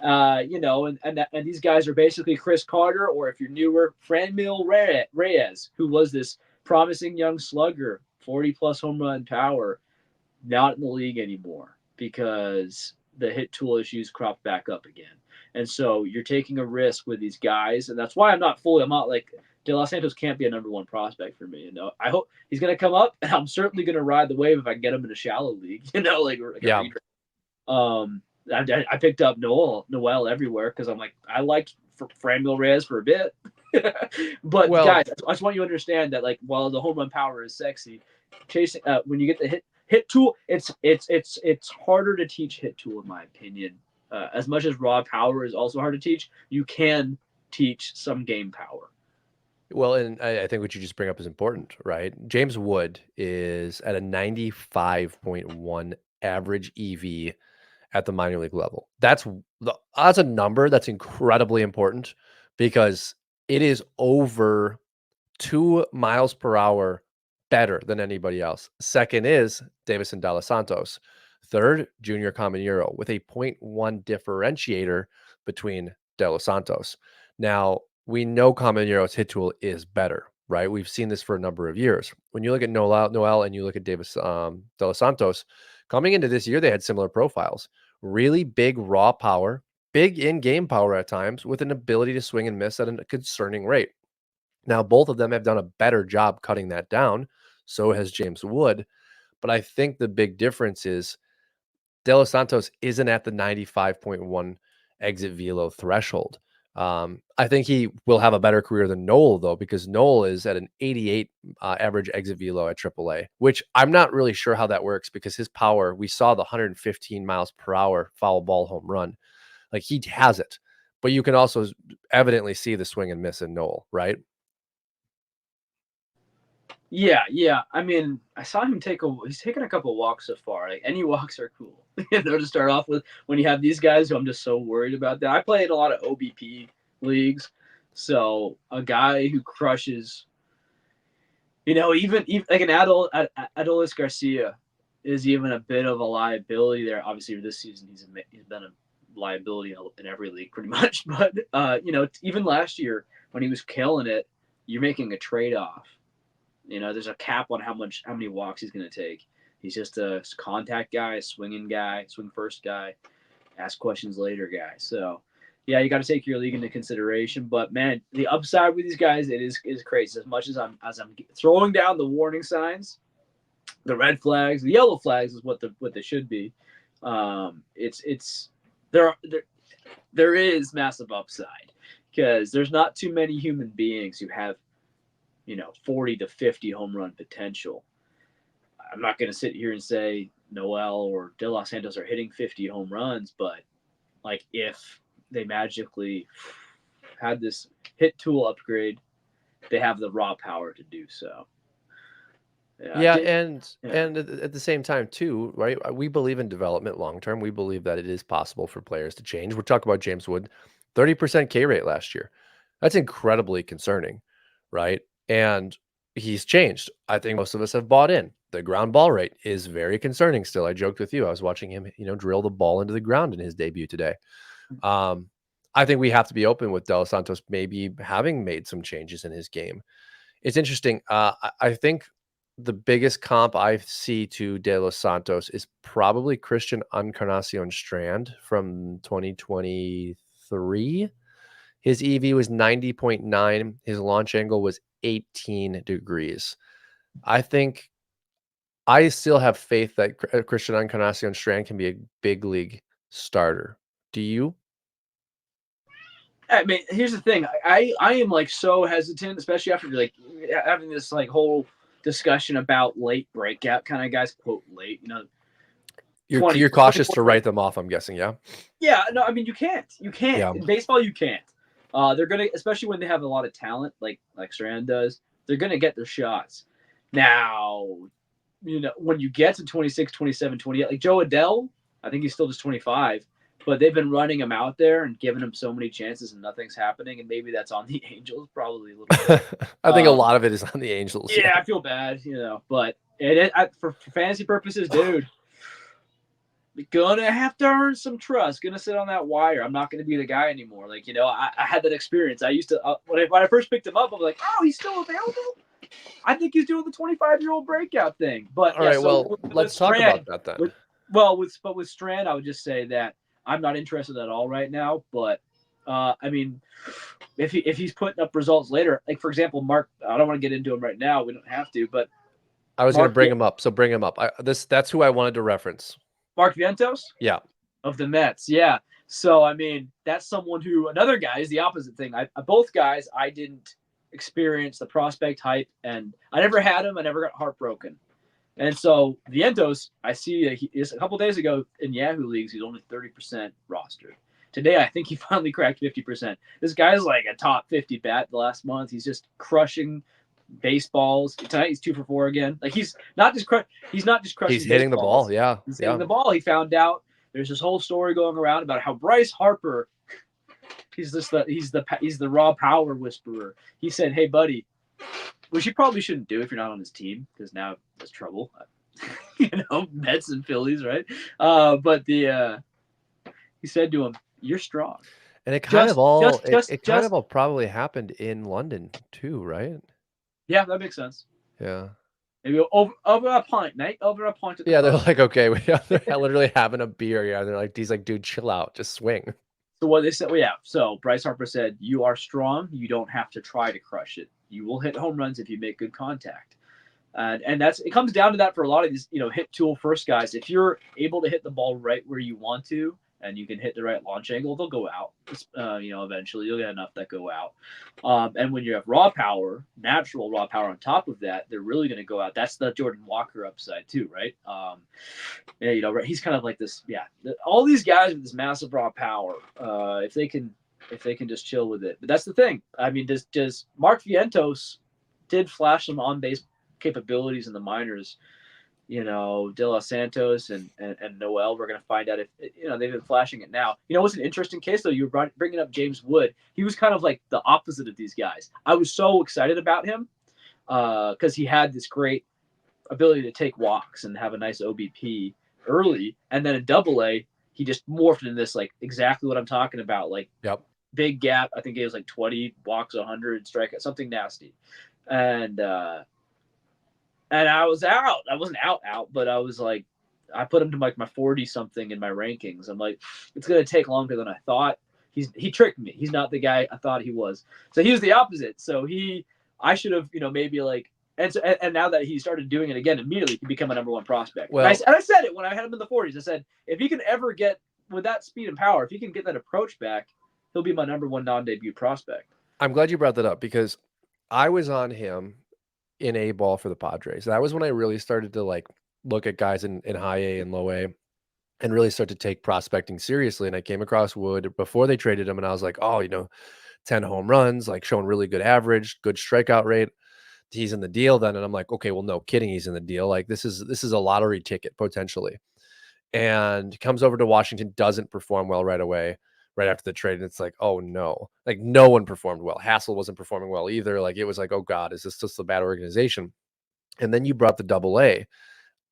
S2: And these guys are basically Chris Carter, or if you're newer, Franmil Reyes, who was this promising young slugger, 40 plus home run power, not in the league anymore because the hit tool issues cropped back up again. And so you're taking a risk with these guys, and that's why I'm not like De Los Santos can't be a number one prospect for me. I hope he's going to come up, and I'm certainly going to ride the wave if I can get him in a shallow league, like a
S1: Yeah.
S2: redraft. I picked up Noel everywhere because I'm like, I liked Franmil Reyes for a bit. But guys, I just want you to understand that like while the home run power is sexy, chasing when you get the hit tool, it's harder to teach hit tool in my opinion. As much as raw power is also hard to teach, you can teach some game power.
S1: Well, and I think what you just bring up is important, right? James Wood is at a 95.1 average EV at the minor league level. That's a number that's incredibly important because it is over 2 miles per hour better than anybody else. Second is Deyvison De Los Santos. Third, Junior Caminero with a point 0.1 differentiator between De Los Santos. Now, we know Caminero's hit tool is better, right? We've seen this for a number of years. When you look at Noel and you look at De Los Santos, coming into this year, they had similar profiles. Really big raw power, big in-game power at times, with an ability to swing and miss at a concerning rate. Now, both of them have done a better job cutting that down. So has James Wood. But I think the big difference is De Los Santos isn't at the 95.1 exit velo threshold. I think he will have a better career than Noel, though, because Noel is at an 88 average exit velo at AAA, which I'm not really sure how that works because his power, we saw the 115 miles per hour foul ball home run. Like he has it, but you can also evidently see the swing and miss in Noel, right?
S2: Yeah. I mean, I saw him he's taken a couple walks so far. Like any walks are cool, to start off with. When you have these guys who I'm just so worried about that. I played a lot of OBP leagues, so a guy who crushes, even like an Adolis Garcia is even a bit of a liability there. Obviously, this season he's been a liability in every league pretty much. But even last year when he was killing it, you're making a trade off. There's a cap on how many walks he's going to take. He's just a contact guy, swing first guy, ask questions later guy. So, yeah, you got to take your league into consideration. But man, the upside with these guys is crazy. As much as I'm throwing down the warning signs, the red flags, the yellow flags is what they should be. It's there is massive upside because there's not too many human beings who have 40 to 50 home run potential. I'm not going to sit here and say Noel or De Los Santos are hitting 50 home runs, but like if they magically had this hit tool upgrade, they have the raw power to do so.
S1: Yeah, and at the same time too, right? We believe in development long term. We believe that it is possible for players to change. We're talking about James Wood, 30% K rate last year. That's incredibly concerning, right? And he's changed. I think most of us have bought in. The ground ball rate is very concerning still. I joked with you. I was watching him, drill the ball into the ground in his debut today. Um, I think we have to be open with De Los Santos maybe having made some changes in his game. It's interesting. I think the biggest comp I see to De Los Santos is probably Christian Encarnacion Strand from 2023. His EV was 90.9. His launch angle was 18 degrees. I think I still have faith that Christian Encarnacion Strand can be a big league starter. Do you?
S2: I mean, here's the thing. I am like so hesitant, especially after like having this like whole discussion about late breakout kind of guys. Quote late, you know,
S1: You're cautious to write them off, I'm guessing, yeah?
S2: Yeah, no, I mean you can't. You can't.
S1: Yeah.
S2: In baseball you can't. They're gonna, especially when they have a lot of talent, like Strand does, they're gonna get their shots. Now, you know, when you get to 26, 27, 28, like Joe Adell, I think he's still just 25, but they've been running him out there and giving him so many chances and nothing's happening. And maybe that's on the Angels, probably a little bit.
S1: I think a lot of it is on the Angels.
S2: Yeah, I feel bad, you know, but for fantasy purposes, dude, gonna have to earn some trust. Gonna sit on that wire. I'm not gonna be the guy anymore. Like, you know, I had that experience. I used to when I first picked him up, I was like, oh, he's still available. I think he's doing the 25-year-old breakout thing. But
S1: all right, well, let's talk about that then.
S2: With Strand, I would just say that I'm not interested at all right now. But I mean, if he's putting up results later, like for example, Mark, I don't want to get into him right now. We don't have to, but
S1: I was going to bring him up, so bring him up. That's who I wanted to reference.
S2: Mark Vientos?
S1: Yeah.
S2: Of the Mets, yeah. So, I mean, that's someone who, another guy is the opposite thing. Both guys, I didn't experience the prospect hype, and I never had him. I never got heartbroken. And so, Vientos, I see a couple days ago in Yahoo leagues, he's only 30% rostered. Today, I think he finally cracked 50%. This guy's like a top 50 bat the last month. He's just crushing baseballs. Tonight he's 2 for 4 again. Like he's not just crushing.
S1: He's hitting the ball. Yeah,
S2: he's hitting the ball. He found out there's this whole story going around about how Bryce Harper, he's the raw power whisperer. He said, "Hey, buddy, which you probably shouldn't do if you're not on his team because now there's trouble." You know, Mets and Phillies, right? But he said to him, "You're strong."
S1: And it kind of all probably happened in London too, right?
S2: Yeah, that makes sense.
S1: Yeah.
S2: Maybe over a pint, Nate. Over a pint.
S1: Yeah, they're like, okay, they're literally having a beer. Yeah, they're like, he's like, dude, chill out, just swing.
S2: So what they said, well, yeah. So Bryce Harper said, "You are strong. You don't have to try to crush it. You will hit home runs if you make good contact." And it comes down to that for a lot of these, you know, hit tool first guys. If you're able to hit the ball right where you want to, and you can hit the right launch angle, they'll go out. You know, eventually you'll get enough that go out. And when you have raw power, natural raw power on top of that, they're really going to go out. That's the Jordan Walker upside too, right? Yeah, you know, he's kind of like this. Yeah, all these guys with this massive raw power, if they can just chill with it. But that's the thing. I mean, does Mark Vientos did flash some on base capabilities in the minors? You know, De Los Santos and Noel. We're going to find out if, you know, they've been flashing it now. You know, what's an interesting case, though? You were bringing up James Wood. He was kind of like the opposite of these guys. I was so excited about him because he had this great ability to take walks and have a nice OBP early. And then in AA, he just morphed into this, like, exactly what I'm talking about. Like, big gap. I think he was like 20 walks, 100 strikeouts, something nasty. And I was out. I wasn't out, but I was like, I put him to like my 40 something in my rankings. I'm like, it's gonna take longer than I thought. He tricked me. He's not the guy I thought he was. So he was the opposite. So I should have, you know, maybe like, and now that he started doing it again, immediately he became a number one prospect. Well, and I said it when I had him in the 40s. I said, if he can ever get with that speed and power, if he can get that approach back, he'll be my number one non-debut prospect.
S1: I'm glad you brought that up because I was on him in A ball for the Padres. That was when I really started to like look at guys in high A and low A and really start to take prospecting seriously. And I came across Wood before they traded him, and I was like, oh, you know, 10 home runs, like showing really good average, good strikeout rate. He's in the deal then. And I'm like, okay, well, no kidding, he's in the deal. Like this is a lottery ticket potentially. And comes over to Washington, doesn't perform well right away, right after the trade. And it's like, oh no, like no one performed well. Hassel wasn't performing well either. Like it was like, oh God, is this just a bad organization? And then you brought the AA.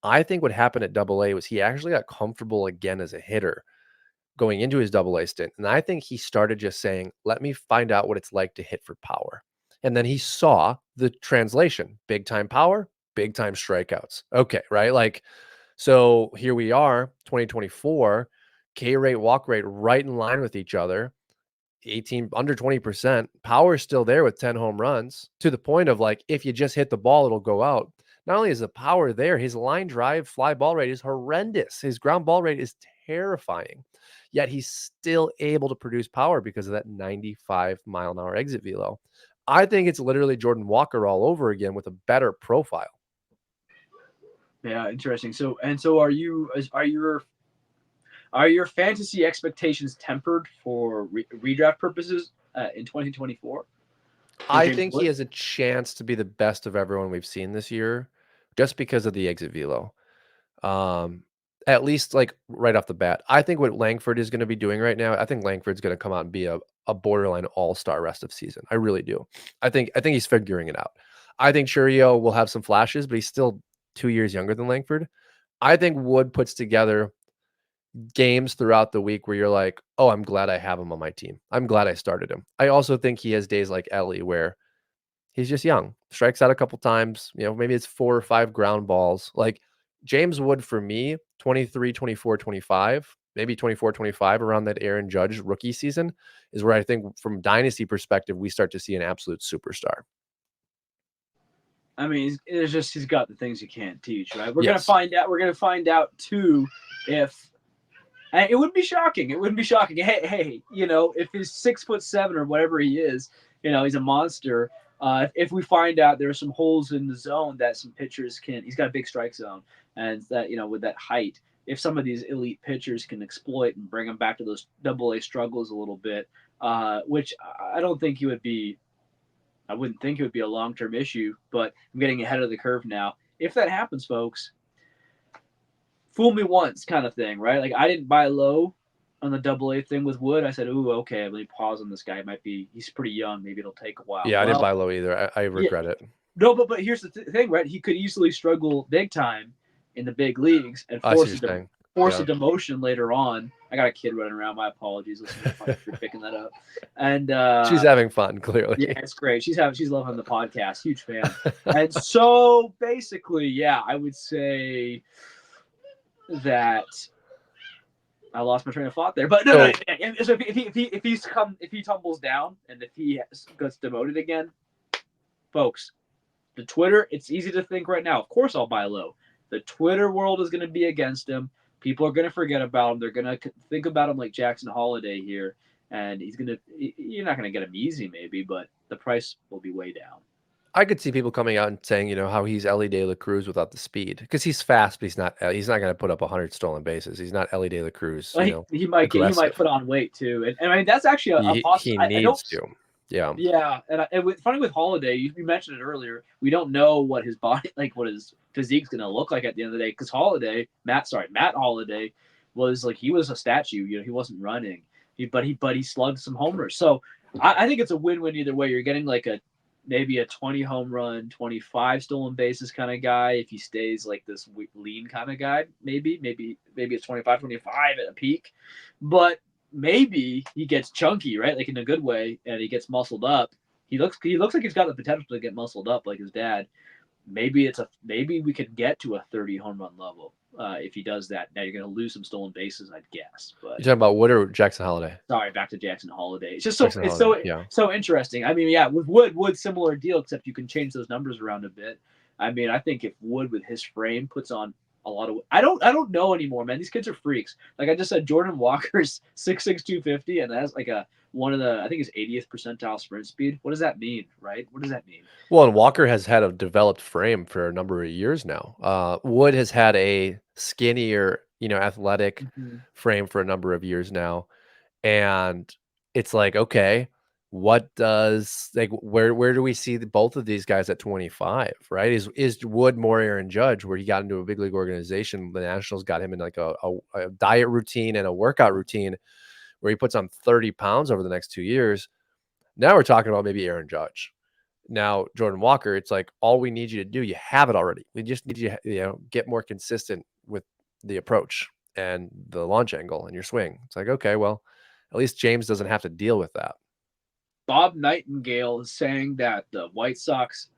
S1: I think what happened at AA was he actually got comfortable again as a hitter. going into his AA stint. And I think he started just saying, let me find out what it's like to hit for power. And then he saw the translation, big time power, big time strikeouts. Okay, right? Like, so here we are, 2024, K rate, walk rate right in line with each other. 18 under 20%. Power's still there with 10 home runs, to the point of like, if you just hit the ball, it'll go out. Not only is the power there, his line drive fly ball rate is horrendous. His ground ball rate is terrifying. Yet he's still able to produce power because of that 95-mile-an-hour exit velo. I think it's literally Jordan Walker all over again with a better profile.
S2: Yeah, interesting. So are your fantasy expectations tempered for redraft purposes in 2024 for
S1: I
S2: James
S1: think he
S2: Wood?
S1: has a chance to be the best of everyone we've seen this year just because of the exit velo. Um, at least like right off the bat. I think what Langford is going to be doing right now, I think Langford's going to come out and be a borderline all-star rest of season. I really do. I think he's figuring it out. I think Churio will have some flashes, but he's still 2 years younger than Langford. I think Wood puts together games throughout the week where you're like, "Oh, I'm glad I have him on my team. I'm glad I started him." I also think he has days like Ellie where he's just young, strikes out a couple times, maybe it's 4 or 5 ground balls. Like James Wood for me, 23, 24, 25, maybe 24, 25 around that Aaron Judge rookie season is where I think from dynasty perspective, we start to see an absolute superstar.
S2: I mean, it's just he's got the things you can't teach, right? We're gonna
S1: Yes.
S2: find out. We're gonna find out too if and it wouldn't be shocking. It wouldn't be shocking. Hey, if he's 6'7" or whatever he is, he's a monster. If we find out there are some holes in the zone that some pitchers can, he's got a big strike zone, and that with that height, if some of these elite pitchers can exploit and bring him back to those AA struggles a little bit, which I don't think he would be. I wouldn't think it would be a long term issue, but I'm getting ahead of the curve now. If that happens, folks, fool me once kind of thing, right? Like I didn't buy low on the AA thing with Wood. I said, ooh, okay, let me pause on this guy. He's pretty young. Maybe it'll take a while.
S1: Yeah, I didn't
S2: Well,
S1: buy low either. I
S2: yeah,
S1: regret it.
S2: no, but here's the thing, right? He could easily struggle big time in the big leagues and
S1: I see what you're saying.
S2: force a
S1: Yeah.
S2: demotion later on. I got a kid running around. My apologies, listener, for picking that up. And
S1: She's having fun, clearly.
S2: yeah, it's great. She's loving the podcast. Huge fan. And so basically, yeah, I would say that I lost my train of thought there. But no.
S1: So
S2: So if he tumbles down and if he gets demoted again, folks, the Twitter, it's easy to think right now. Of course, I'll buy low. The Twitter world is going to be against him. People are going to forget about him. They're going to think about him like Jackson Holliday here, and you're not going to get him easy, maybe, but the price will be way down.
S1: I could see people coming out and saying, how he's Ellie De La Cruz without the speed because he's fast, but he's not going to put up 100 stolen bases. He's not Ellie De La Cruz,
S2: Well, he might
S1: aggressive.
S2: put on weight too, and I mean that's actually a
S1: He
S2: possibility. I don't.
S1: needs to. Yeah.
S2: Yeah, funny with Holiday, you mentioned it earlier. We don't know what his body, like what his physique's going to look like at the end of the day. Because Matt Holiday was like he was a statue. He wasn't running, but he slugged some homers. So I think it's a win-win either way. You're getting like maybe a 20 home run, 25 stolen bases kind of guy if he stays like this lean kind of guy. Maybe it's 25, 25 at a peak, but maybe he gets chunky, right? Like in a good way, and he gets muscled up. He looks like he's got the potential to get muscled up like his dad. Maybe we could get to a 30 home run level if he does that. Now you're going to lose some stolen bases, I'd guess. But
S1: You're talking about Wood or Jackson Holiday?
S2: sorry, back to Jackson Holiday. It's just
S1: Jackson Holiday. Yeah.
S2: so interesting. I mean, yeah, with Wood similar deal, except you can change those numbers around a bit. I mean, I think if Wood with his frame puts on a lot of, I don't know anymore, man. These kids are freaks. Like I just said, Jordan Walker's 6'6", 250, and that's like one of the, I think his 80th percentile sprint speed. What does that mean, right? What does that mean?
S1: Well, and Walker has had a developed frame for a number of years now. Wood has had a skinnier, athletic
S2: Mm-hmm.
S1: frame for a number of years now. And it's like, okay, where do we see both of these guys at 25, right? Is Wood more Aaron Judge, where he got into a big league organization? The Nationals got him in like a diet routine and a workout routine where he puts on 30 pounds over the next 2 years. Now we're talking about maybe Aaron Judge. Now, Jordan Walker, it's like all we need you to do, you have it already. We just need you to get more consistent with the approach. and the launch angle and your swing. It's like, okay, well, at least James doesn't have to deal with that.
S2: Bob Nightingale is saying that the White Sox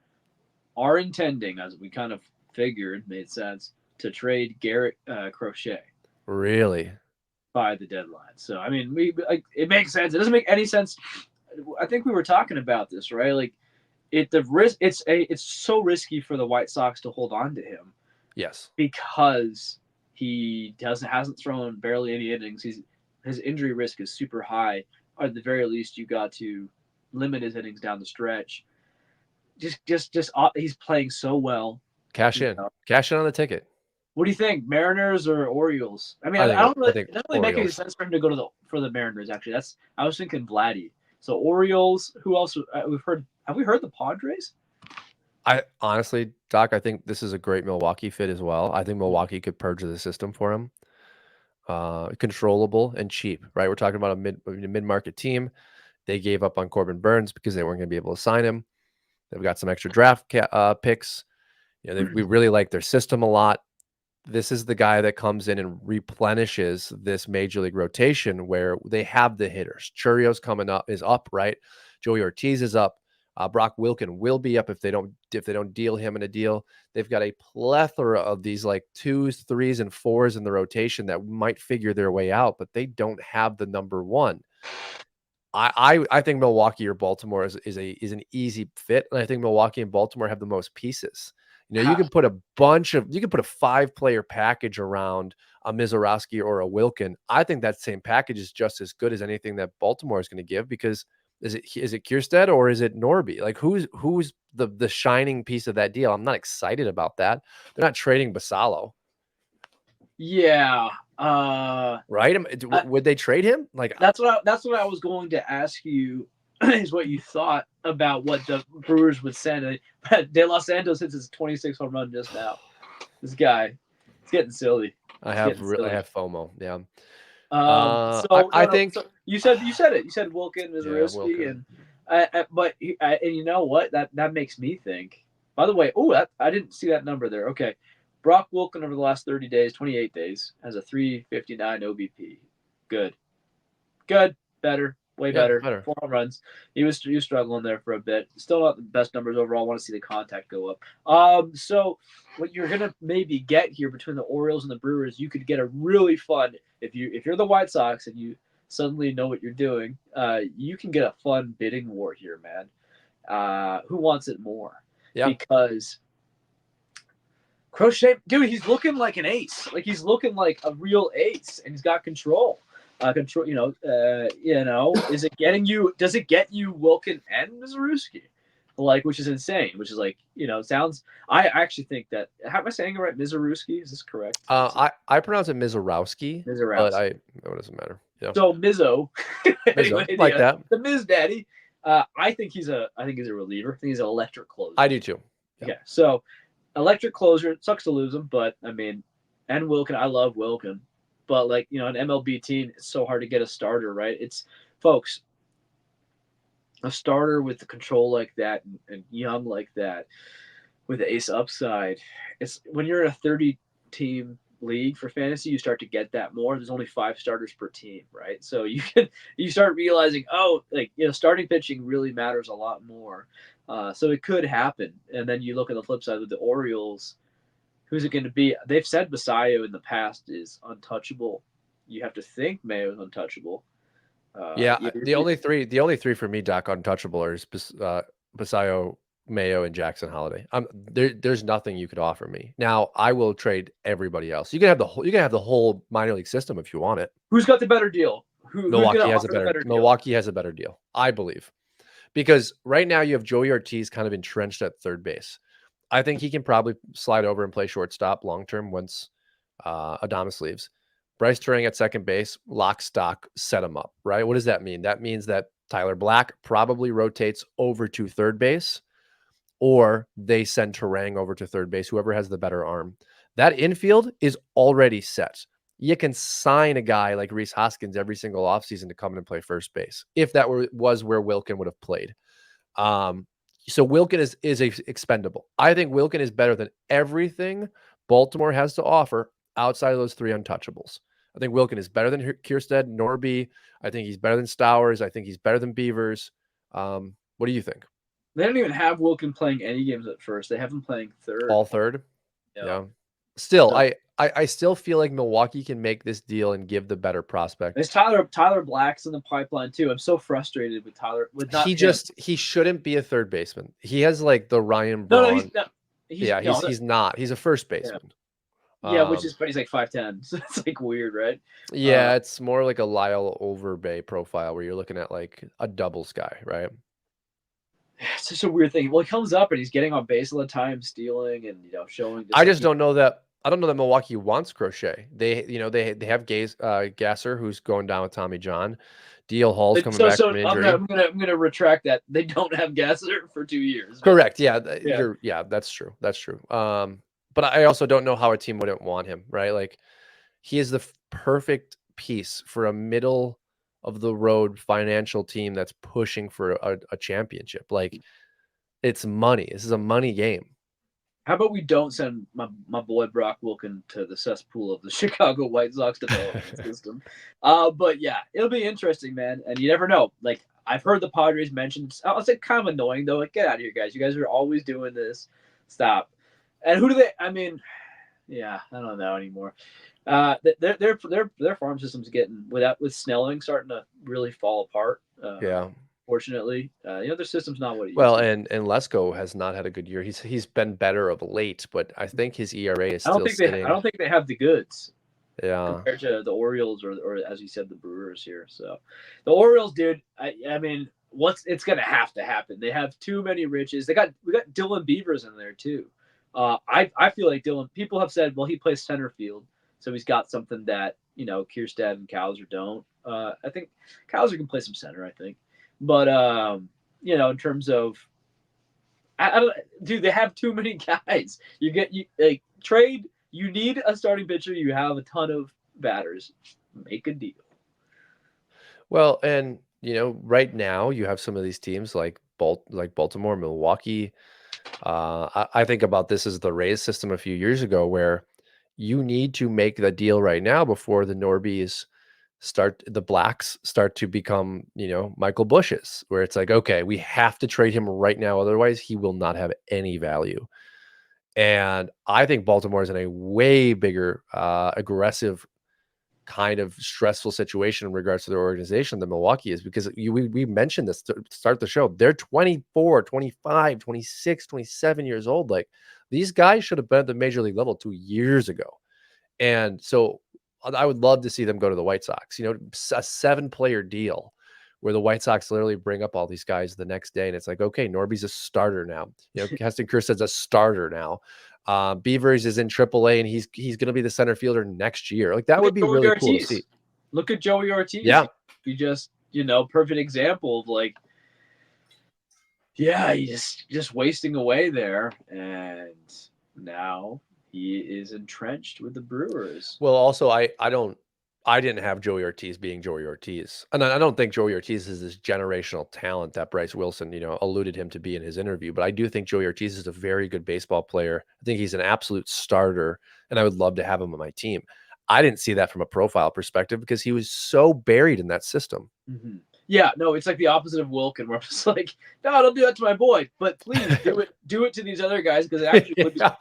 S2: are intending, as we kind of figured made sense, to trade Garrett Crochet
S1: Really?
S2: by the deadline. So I mean, it makes sense. It doesn't make any sense. I think we were talking about this, right? Like the risk. It's so risky for the White Sox to hold on to him
S1: Yes.
S2: because he hasn't thrown barely any innings. His injury risk is super high. Or at the very least, you got to limit his innings down the stretch. He's playing so well.
S1: Cash
S2: You
S1: in.
S2: know?
S1: Cash in on the ticket.
S2: What do you think, Mariners or Orioles? I mean,
S1: I
S2: I
S1: think
S2: don't really.
S1: I think
S2: It doesn't really make any
S1: Orioles.
S2: sense for him to go to for the Mariners. Actually, I was thinking Vladdy. So Orioles. Who else? We've heard. Have we heard the Padres?
S1: I honestly, Doc, I think this is a great Milwaukee fit as well. I think Milwaukee could purge the system for him. Controllable and cheap, right? We're talking about a mid-market team. They gave up on Corbin Burns because they weren't going to be able to sign him. They've got some extra draft picks. You know, we really like their system a lot. This is the guy that comes in and replenishes this major league rotation where they have the hitters. Churio's coming up is up, right? Joey Ortiz is up. Brock Wilken will be up if they don't deal him in a deal. They've got a plethora of these like 2s, 3s, and 4s in the rotation that might figure their way out, but they don't have the number one. I think Milwaukee or Baltimore is an easy fit, and I think Milwaukee and Baltimore have the most pieces. You know, you could put a 5-player package around a Mizorowski or a Wilkin. I think that same package is just as good as anything that Baltimore is going to give because is it Kierstead or is it Norby? Like who's the shining piece of that deal? I'm not excited about that. They're not trading Basallo.
S2: Yeah.
S1: Right? Would they trade him? Like
S2: that's what I was going to ask you. Is what you thought about what the Brewers would send? De Los Santos hits his 26th home run just now. This guy, it's getting silly.
S1: I have FOMO. Yeah. I think
S2: So you said it. You said Wilkin, Mizorowski,
S1: Wilkin.
S2: and you know what? That makes me think. By the way, I didn't see that number there. Okay, Brock Wilkin over the last 30 days, 28 days, has a 359 OBP. Good, better, way better. 4 home runs. He was struggling there for a bit. Still not the best numbers overall. I want to see the contact go up. So what you're gonna maybe get here between the Orioles and the Brewers, you could get a really fun if you're the White Sox and you suddenly know what you're doing. You can get a fun bidding war here, man. Who wants it more?
S1: Yeah.
S2: Because Crochet, dude, he's looking like an ace. Like he's looking like a real ace, and he's got control. Control. Is it getting you? Does it get you Wilkin and Mizorowski? Like, which is insane. Which is like, sounds. I actually think that. How am I saying it right? Mizorowski, is this correct?
S1: I pronounce it Mizorowski, but it doesn't matter. Yeah.
S2: So Mizzo,
S1: anyway, like that.
S2: The Miz Daddy. I think he's a reliever. I think he's an electric closer.
S1: I do too.
S2: Yeah. So electric closer. It sucks to lose him, but I mean, and Wilkin. I love Wilkin, but like an MLB team, it's so hard to get a starter, right? It's folks, a starter with the control like that and young like that, with the ace upside. It's when you're in a 30-team league for fantasy, you start to get that more. There's only 5 starters per team, right? So you start realizing, starting pitching really matters a lot more. So it could happen. And then you look at the flip side with the Orioles. Who's it going to be? They've said Basallo in the past is untouchable. You have to think Mayo is untouchable.
S1: The only three for me, Doc, untouchable are Basallo, Mayo, and Jackson Holliday. There's nothing you could offer me. Now I will trade everybody else. You can have the whole minor league system if you want it.
S2: Who's got the better deal?
S1: Milwaukee has a better deal, I believe, because right now you have Joey Ortiz kind of entrenched at third base. I think he can probably slide over and play shortstop long term once Adames leaves. Bryce Turang at second base, lock, stock, set him up, right? What does that mean? That means that Tyler Black probably rotates over to third base, or they send Turang over to third base, whoever has the better arm. That infield is already set. You can sign a guy like Rhys Hoskins every single offseason to come in and play first base, if that was where Wilkin would have played. So Wilkin is expendable. I think Wilkin is better than everything Baltimore has to offer outside of those three untouchables. I think Wilkin is better than Kierstead, Norby. I think he's better than Stowers. I think he's better than Beavers. What do you think?
S2: They don't even have Wilkin playing any games at first. They have him playing third.
S1: All third?
S2: Yeah.
S1: Yeah. Still,
S2: So
S1: I still feel like Milwaukee can make this deal and give the better prospect.
S2: there's Tyler Black's in the pipeline too. I'm so frustrated with Tyler with not him.
S1: He shouldn't be a third baseman. He has like the Ryan
S2: No,
S1: Braun.
S2: he's not.
S1: He's not. He's a first
S2: Yeah.
S1: baseman.
S2: Yeah, but he's like 5'10", so it's like weird, right?
S1: Yeah, it's more like a Lyle Overbay profile where you're looking at like a doubles guy, right?
S2: It's just a weird thing. Well, he comes up and he's getting on base all the time, stealing and showing.
S1: I just don't know that. I don't know that Milwaukee wants Crochet. They have Gasser who's going down with Tommy John. DL Hall's coming back from injury.
S2: I'm gonna retract that. They don't have Gasser for 2 years.
S1: Correct. Yeah, that's true. That's true. But I also don't know how a team wouldn't want him, right? Like he is the perfect piece for a middle of the road financial team that's pushing for a championship. Like it's money. This is a money game.
S2: How about we don't send my boy Brock Wilkin to the cesspool of the Chicago White Sox development system? But yeah, it'll be interesting, man. And you never know. Like I've heard the Padres mentioned. It's like kind of annoying though. Like get out of here, guys. You guys are always doing this. Stop. And who do they? I mean, yeah, I don't know anymore. Their farm system's getting with Snelling starting to really fall apart.
S1: Yeah.
S2: Fortunately, their system's not what it used
S1: Well,
S2: to.
S1: and Lesko has not had a good year. He's been better of late, but I think his ERA is
S2: I don't
S1: still
S2: think
S1: sitting.
S2: I don't think they have the goods.
S1: Yeah.
S2: Compared to the Orioles or as you said, the Brewers here. So the Orioles, dude, I mean, it's gonna have to happen. They have too many riches. We got Dylan Beavers in there too. I feel like Dylan. People have said, well, he plays center field, so he's got something that Kierstead and Cowser don't. I think Cowser can play some center. I think, but in terms of, I don't, dude, they have too many guys. You trade. You need a starting pitcher. You have a ton of batters. Make a deal.
S1: Well, and right now you have some of these teams like Baltimore, Milwaukee. I think about this as the Rays system a few years ago, where you need to make the deal right now before the Blacks start to become, Michael Bush's, where it's like, okay, we have to trade him right now, otherwise he will not have any value. And I think Baltimore is in a way bigger, aggressive kind of stressful situation in regards to their organization than Milwaukee is, because we mentioned this to start the show. They're 24, 25, 26, 27 years old. Like these guys should have been at the major league level 2 years ago. And so I would love to see them go to the White Sox, a 7-player deal where the White Sox literally bring up all these guys the next day. And it's like, okay, Norby's a starter now. Keston Kierstead's a starter now. Beavers is in AAA and he's going to be the center fielder next year. Like that would be really cool to see.
S2: Look at Joey Ortiz.
S1: Yeah.
S2: He just, perfect example of like, yeah, he's just wasting away there. And now he is entrenched with the Brewers.
S1: Well, also, I didn't have Joey Ortiz being Joey Ortiz. And I don't think Joey Ortiz is this generational talent that Bryce Wilson, alluded him to be in his interview. But I do think Joey Ortiz is a very good baseball player. I think he's an absolute starter, and I would love to have him on my team. I didn't see that from a profile perspective because he was so buried in that system.
S2: Mm-hmm. Yeah, no, it's like the opposite of Wilkin, where I'm just like, no, don't do that to my boy, but please do it to these other guys, because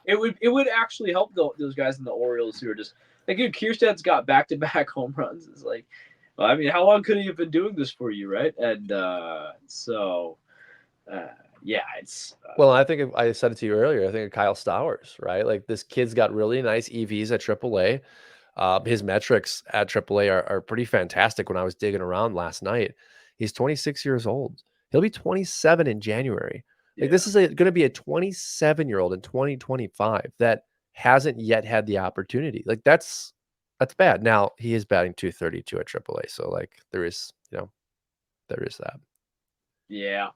S2: it would actually help those guys in the Orioles who are just like, dude, Kierstead's got back-to-back home runs. It's like, well, I mean, how long could he have been doing this for you, right? And yeah, it's
S1: well, I think I said it to you earlier. I think of Kyle Stowers, right? Like this kid's got really nice EVs at AAA. His metrics at AAA are pretty fantastic. When I was digging around last night, he's 26 years old. He'll be 27 in January. Like this is going to be a 27-year-old in 2025 that hasn't yet had the opportunity. Like that's bad. Now he is batting .232 at AAA, so like there is that.
S2: Yeah,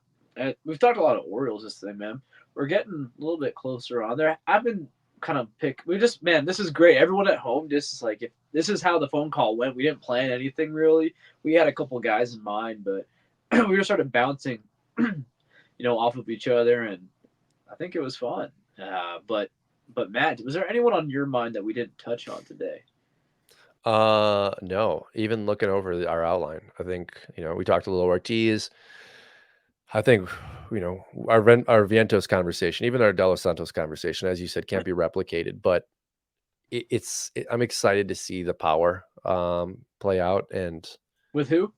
S2: we've talked a lot of Orioles this thing, man. We're getting a little bit closer on there. I've been kind of this is great. Everyone at home just is like, if this is how the phone call went. We didn't plan anything really. We had a couple guys in mind, but we just started bouncing, off of each other, and I think it was fun. But But Matt, was there anyone on your mind that we didn't touch on today?
S1: No. Even looking over our outline, I think we talked a little Ortiz. I think our Vientos conversation, even our De Los Santos conversation, as you said, can't be replicated. But I'm excited to see the power play out, and
S2: With who?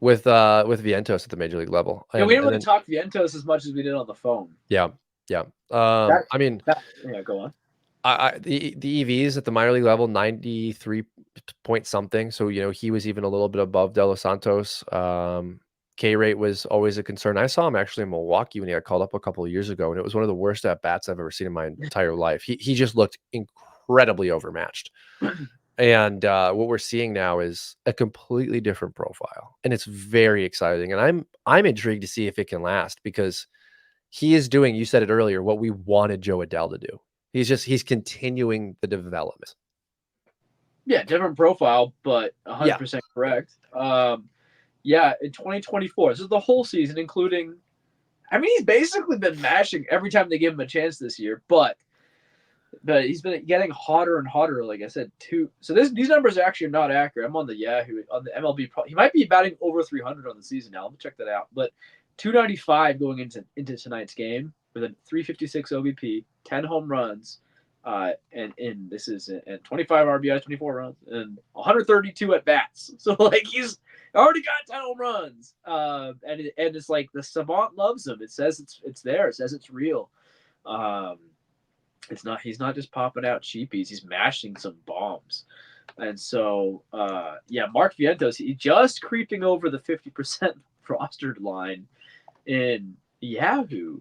S1: with Vientos at the major league level,
S2: Yeah, we
S1: and
S2: didn't really
S1: then
S2: talk Vientos as much as we did on the phone.
S1: yeah, yeah.
S2: That
S1: I mean,
S2: yeah, go on.
S1: the EVs at the minor league level, 93 point something. So he was even a little bit above De Los Santos. K rate was always a concern. I saw him actually in Milwaukee when he got called up a couple of years ago, and it was one of the worst at bats I've ever seen in my entire life. He just looked incredibly overmatched. And what we're seeing now is a completely different profile, and it's very exciting. And I'm intrigued to see if it can last, because he is doing, you said it earlier, what we wanted Joe Adele to do. He's continuing the development.
S2: Yeah, different profile, but
S1: Yeah.
S2: 100%
S1: Yeah.
S2: correct. Yeah, in 2024, this is the whole season, including. I mean, he's basically been mashing every time they give him a chance this year, but he's been getting hotter and hotter. Like I said, so these numbers are actually not accurate. I'm on the Yahoo on the MLB. He might be batting over 300 on the season now. Let me check that out. But 295 going into tonight's game with a 356 OBP, 10 home runs, and this is and 25 RBIs, 24 runs, and 132 at bats. So like he's already got 10 home runs, and it's like the savant loves him. It says it's there. It says it's real. Um, it's not. He's not just popping out cheapies. He's mashing some bombs. And so, yeah, Mark Vientos, he just creeping over the 50% rostered line in Yahoo,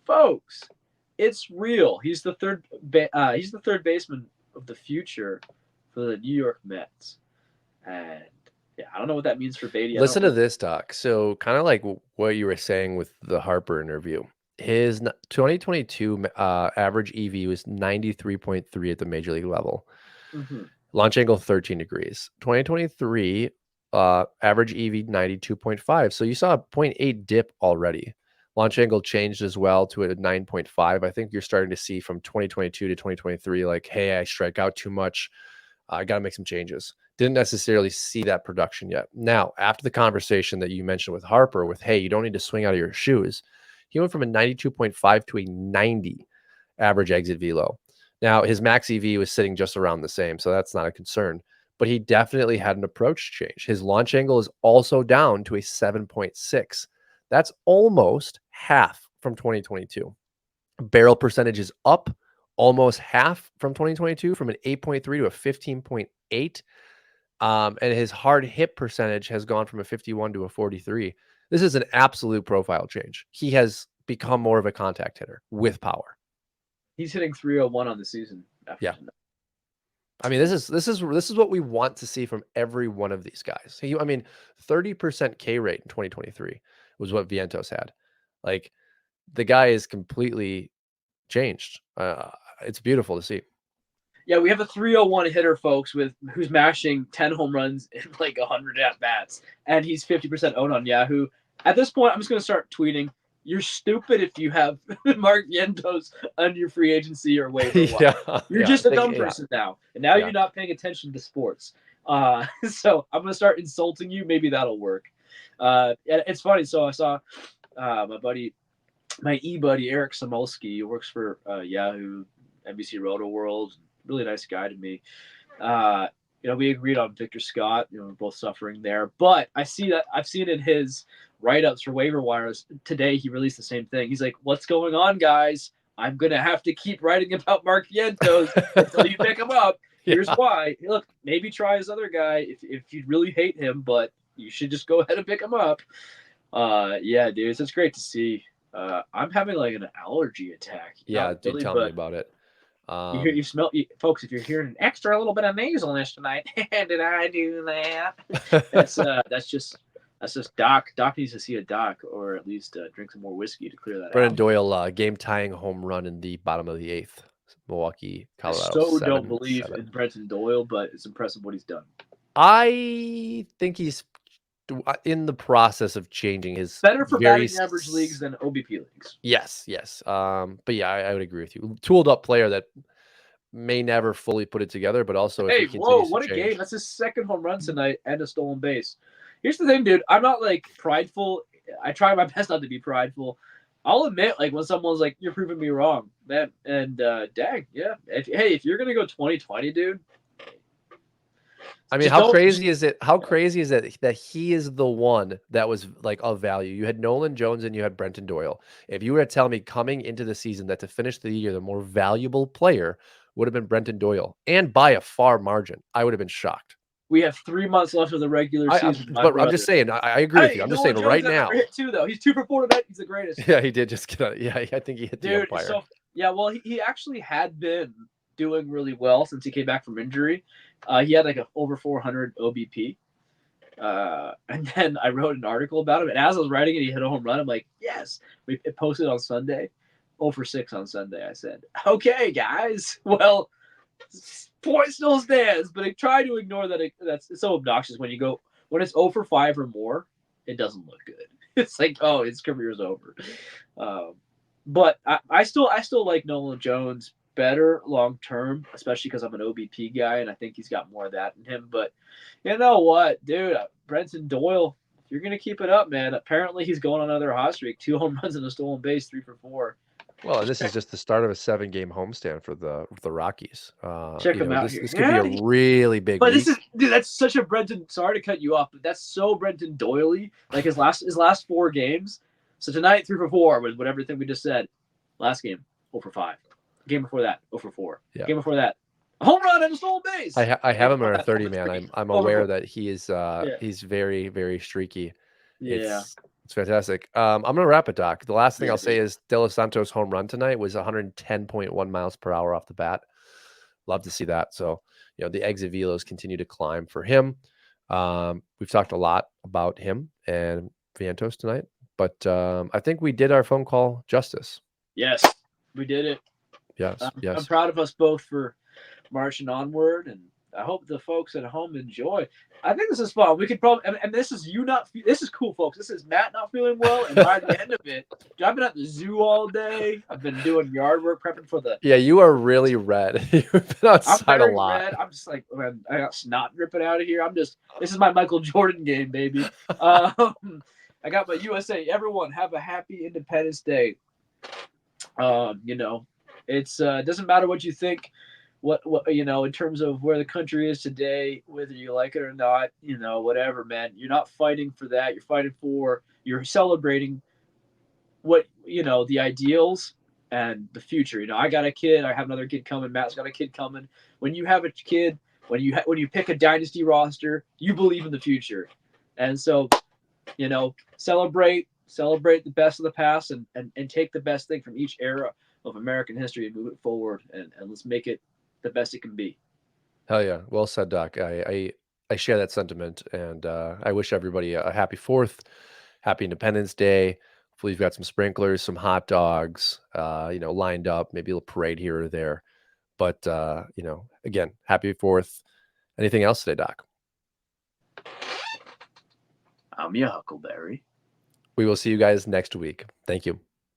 S2: folks. It's real. He's the third baseman of the future for the New York Mets, and yeah, I don't know what that means for Beatty. I don't
S1: Listen to
S2: really.
S1: this, Doc. So kind of like what you were saying with the Harper interview. His 2022 average EV was 93.3 at the major league level.
S2: Mhm.
S1: Launch angle 13 degrees. 2023 average EV 92.5. So you saw a zero point 0.8 dip already. Launch angle changed as well to a 9.5. I think you're starting to see from 2022 to 2023, like, hey, I strike out too much. I got to make some changes. Didn't necessarily see that production yet. Now, after the conversation that you mentioned with Harper, with, hey, you don't need to swing out of your shoes, he went from a 92.5 to a 90 average exit velo. Now, his max EV was sitting just around the same, so that's not a concern. But he definitely had an approach change. His launch angle is also down to a 7.6. That's almost half from 2022. Barrel percentage is up almost half from 2022, from an 8.3 to a 15.8. And his hard hit percentage has gone from a 51 to a 43. This is an absolute profile change. He has become more of a contact hitter with power.
S2: He's hitting 301 on the season after
S1: Yeah.
S2: tonight.
S1: I mean, this is what we want to see from every one of these guys. I mean, 30% K rate in 2023 was what Vientos had. Like, the guy is completely changed. It's beautiful to see.
S2: Yeah, we have a 301 hitter, folks, with who's mashing 10 home runs in like 100 at bats, and he's 50% owned on Yahoo. At this point, I'm just gonna start tweeting. You're stupid if you have Mark Vientos on your free agency or waiver wire.
S1: Yeah,
S2: You're
S1: yeah,
S2: just a dumb person now, and now
S1: yeah.
S2: you're not paying attention to sports. So I'm gonna start insulting you. Maybe that'll work. It's funny. So I saw my buddy Eric Samolsky, who works for Yahoo, NBC Roto World, really nice guy to me. Uh, we agreed on Victor Scott. We're both suffering there. But I've seen in his write-ups for waiver wires today. He released the same thing. He's like, "What's going on, guys? I'm gonna have to keep writing about Mark Vientos until you pick him up. Here's
S1: Yeah.
S2: why. Look, maybe try his other guy if you really hate him, but you should just go ahead and pick him up." Yeah, dude, it's great to see. I'm having like an allergy attack.
S1: Yeah,
S2: Not
S1: dude,
S2: really,
S1: tell me
S2: but
S1: about it.
S2: you smell, folks. If you're hearing an extra little bit of nasalness tonight, did I do that? That's just Doc. Doc needs to see a doc, or at least drink some more whiskey to clear that
S1: Brennan
S2: out.
S1: Doyle, game tying home run in the bottom of the eighth. Milwaukee,
S2: I
S1: Colorado,
S2: so don't
S1: 7
S2: believe
S1: 7.
S2: in Brenton Doyle, but it's impressive what he's done.
S1: I think he's in the process of changing his
S2: Better for
S1: very
S2: batting average leagues than OBP leagues.
S1: yes, yes. But yeah, I would agree with you. Tooled up player that may never fully put it together, but also if
S2: Hey,
S1: he
S2: whoa,
S1: continues to
S2: what a game.
S1: change.
S2: That's his second home run tonight and a stolen base. Here's the thing, dude. I'm not like prideful. I try my best not to be prideful. I'll admit, like when someone's like, "You're proving me wrong," man. And dang, yeah. If you're gonna go 2020, dude,
S1: I mean,
S2: just
S1: how
S2: don't.
S1: crazy is it? How crazy is that he is the one that was like of value? You had Nolan Jones and you had Brenton Doyle. If you were to tell me coming into the season that to finish the year, the more valuable player would have been Brenton Doyle, and by a far margin, I would have been shocked.
S2: We have 3 months left of the regular season, my
S1: But I'm just
S2: brother.
S1: saying, I agree with you.
S2: Hey,
S1: I'm just
S2: Nolan
S1: saying
S2: Jones
S1: right
S2: had another
S1: now.
S2: hit too, though. He's 2 for 4 tonight. He's the greatest.
S1: Yeah, he did just get out. Yeah, I think he hit the
S2: Dude,
S1: umpire.
S2: so yeah, well, he actually had been doing really well since he came back from injury. He had like a over 400 OBP. And then I wrote an article about him, and as I was writing it, he hit a home run. I'm like, yes. It posted on Sunday, 0 for 6 on Sunday. I said, okay, guys, well, point still stands, but I try to ignore that. It's so obnoxious when it's 0 for 5 or more, it doesn't look good. It's like, oh, his career's over. Um, but I still like Nolan Jones better long term, especially because I'm an OBP guy and I think he's got more of that in him. But you know what, dude, Brenton Doyle, if you're gonna keep it up, man. Apparently he's going on another hot streak: 2 home runs and a stolen base, 3 for 4.
S1: Well, and this is just the start of a 7-game homestand for the Rockies.
S2: Check him out here.
S1: This could be
S2: Yeah,
S1: a really big
S2: but
S1: week.
S2: dude, that's such a Brenton. Sorry to cut you off, but that's so Brenton Doily. Like his last 4 games. So tonight 3 for 4 with everything we just said. Last game 0 for 5. Game before that 0 for 4.
S1: Yeah.
S2: Game before that a home run and a stolen base.
S1: I have him in our 30
S2: that,
S1: man. I'm
S2: 0 for
S1: aware
S2: 4.
S1: that he is he's very, very streaky.
S2: Yeah.
S1: It's fantastic. I'm gonna wrap it, Doc. The last thing
S2: Yeah,
S1: I'll say
S2: dude.
S1: is De Los Santos home run tonight was 110.1 miles per hour off the bat. Love to see that. So, the exit velos continue to climb for him. We've talked a lot about him and Vientos tonight, but I think we did our phone call justice.
S2: Yes, we did it.
S1: Yes, yes.
S2: I'm proud of us both for marching onward, and I hope the folks at home enjoy. I think this is fun. We could probably, and this is this is cool, folks. This is Matt not feeling well, and by the end of it, I've been at the zoo all day. I've been doing yard work, prepping for the.
S1: Yeah, you are really red. You've been
S2: I'm
S1: outside a
S2: very
S1: lot.
S2: red. I'm just like, man, I got snot dripping out of here. This is my Michael Jordan game, baby. I got my USA. Everyone have a happy Independence Day. It's doesn't matter what you think, what in terms of where the country is today, whether you like it or not, whatever, man. You're not fighting for that. You're celebrating what the ideals and the future. I got a kid. I have another kid coming. Matt's got a kid coming. When you have a kid, when you pick a dynasty roster, you believe in the future, and so celebrate the best of the past and take the best thing from each era of American history and move it forward and let's make it the best it can be.
S1: Hell yeah. Well said, Doc. I share that sentiment, and I wish everybody a happy 4th, happy Independence Day. Hopefully you've got some sprinklers, some hot dogs, lined up, maybe a little parade here or there. But, again, happy 4th. Anything else today, Doc?
S2: I'm your Huckleberry.
S1: We will see you guys next week. Thank you.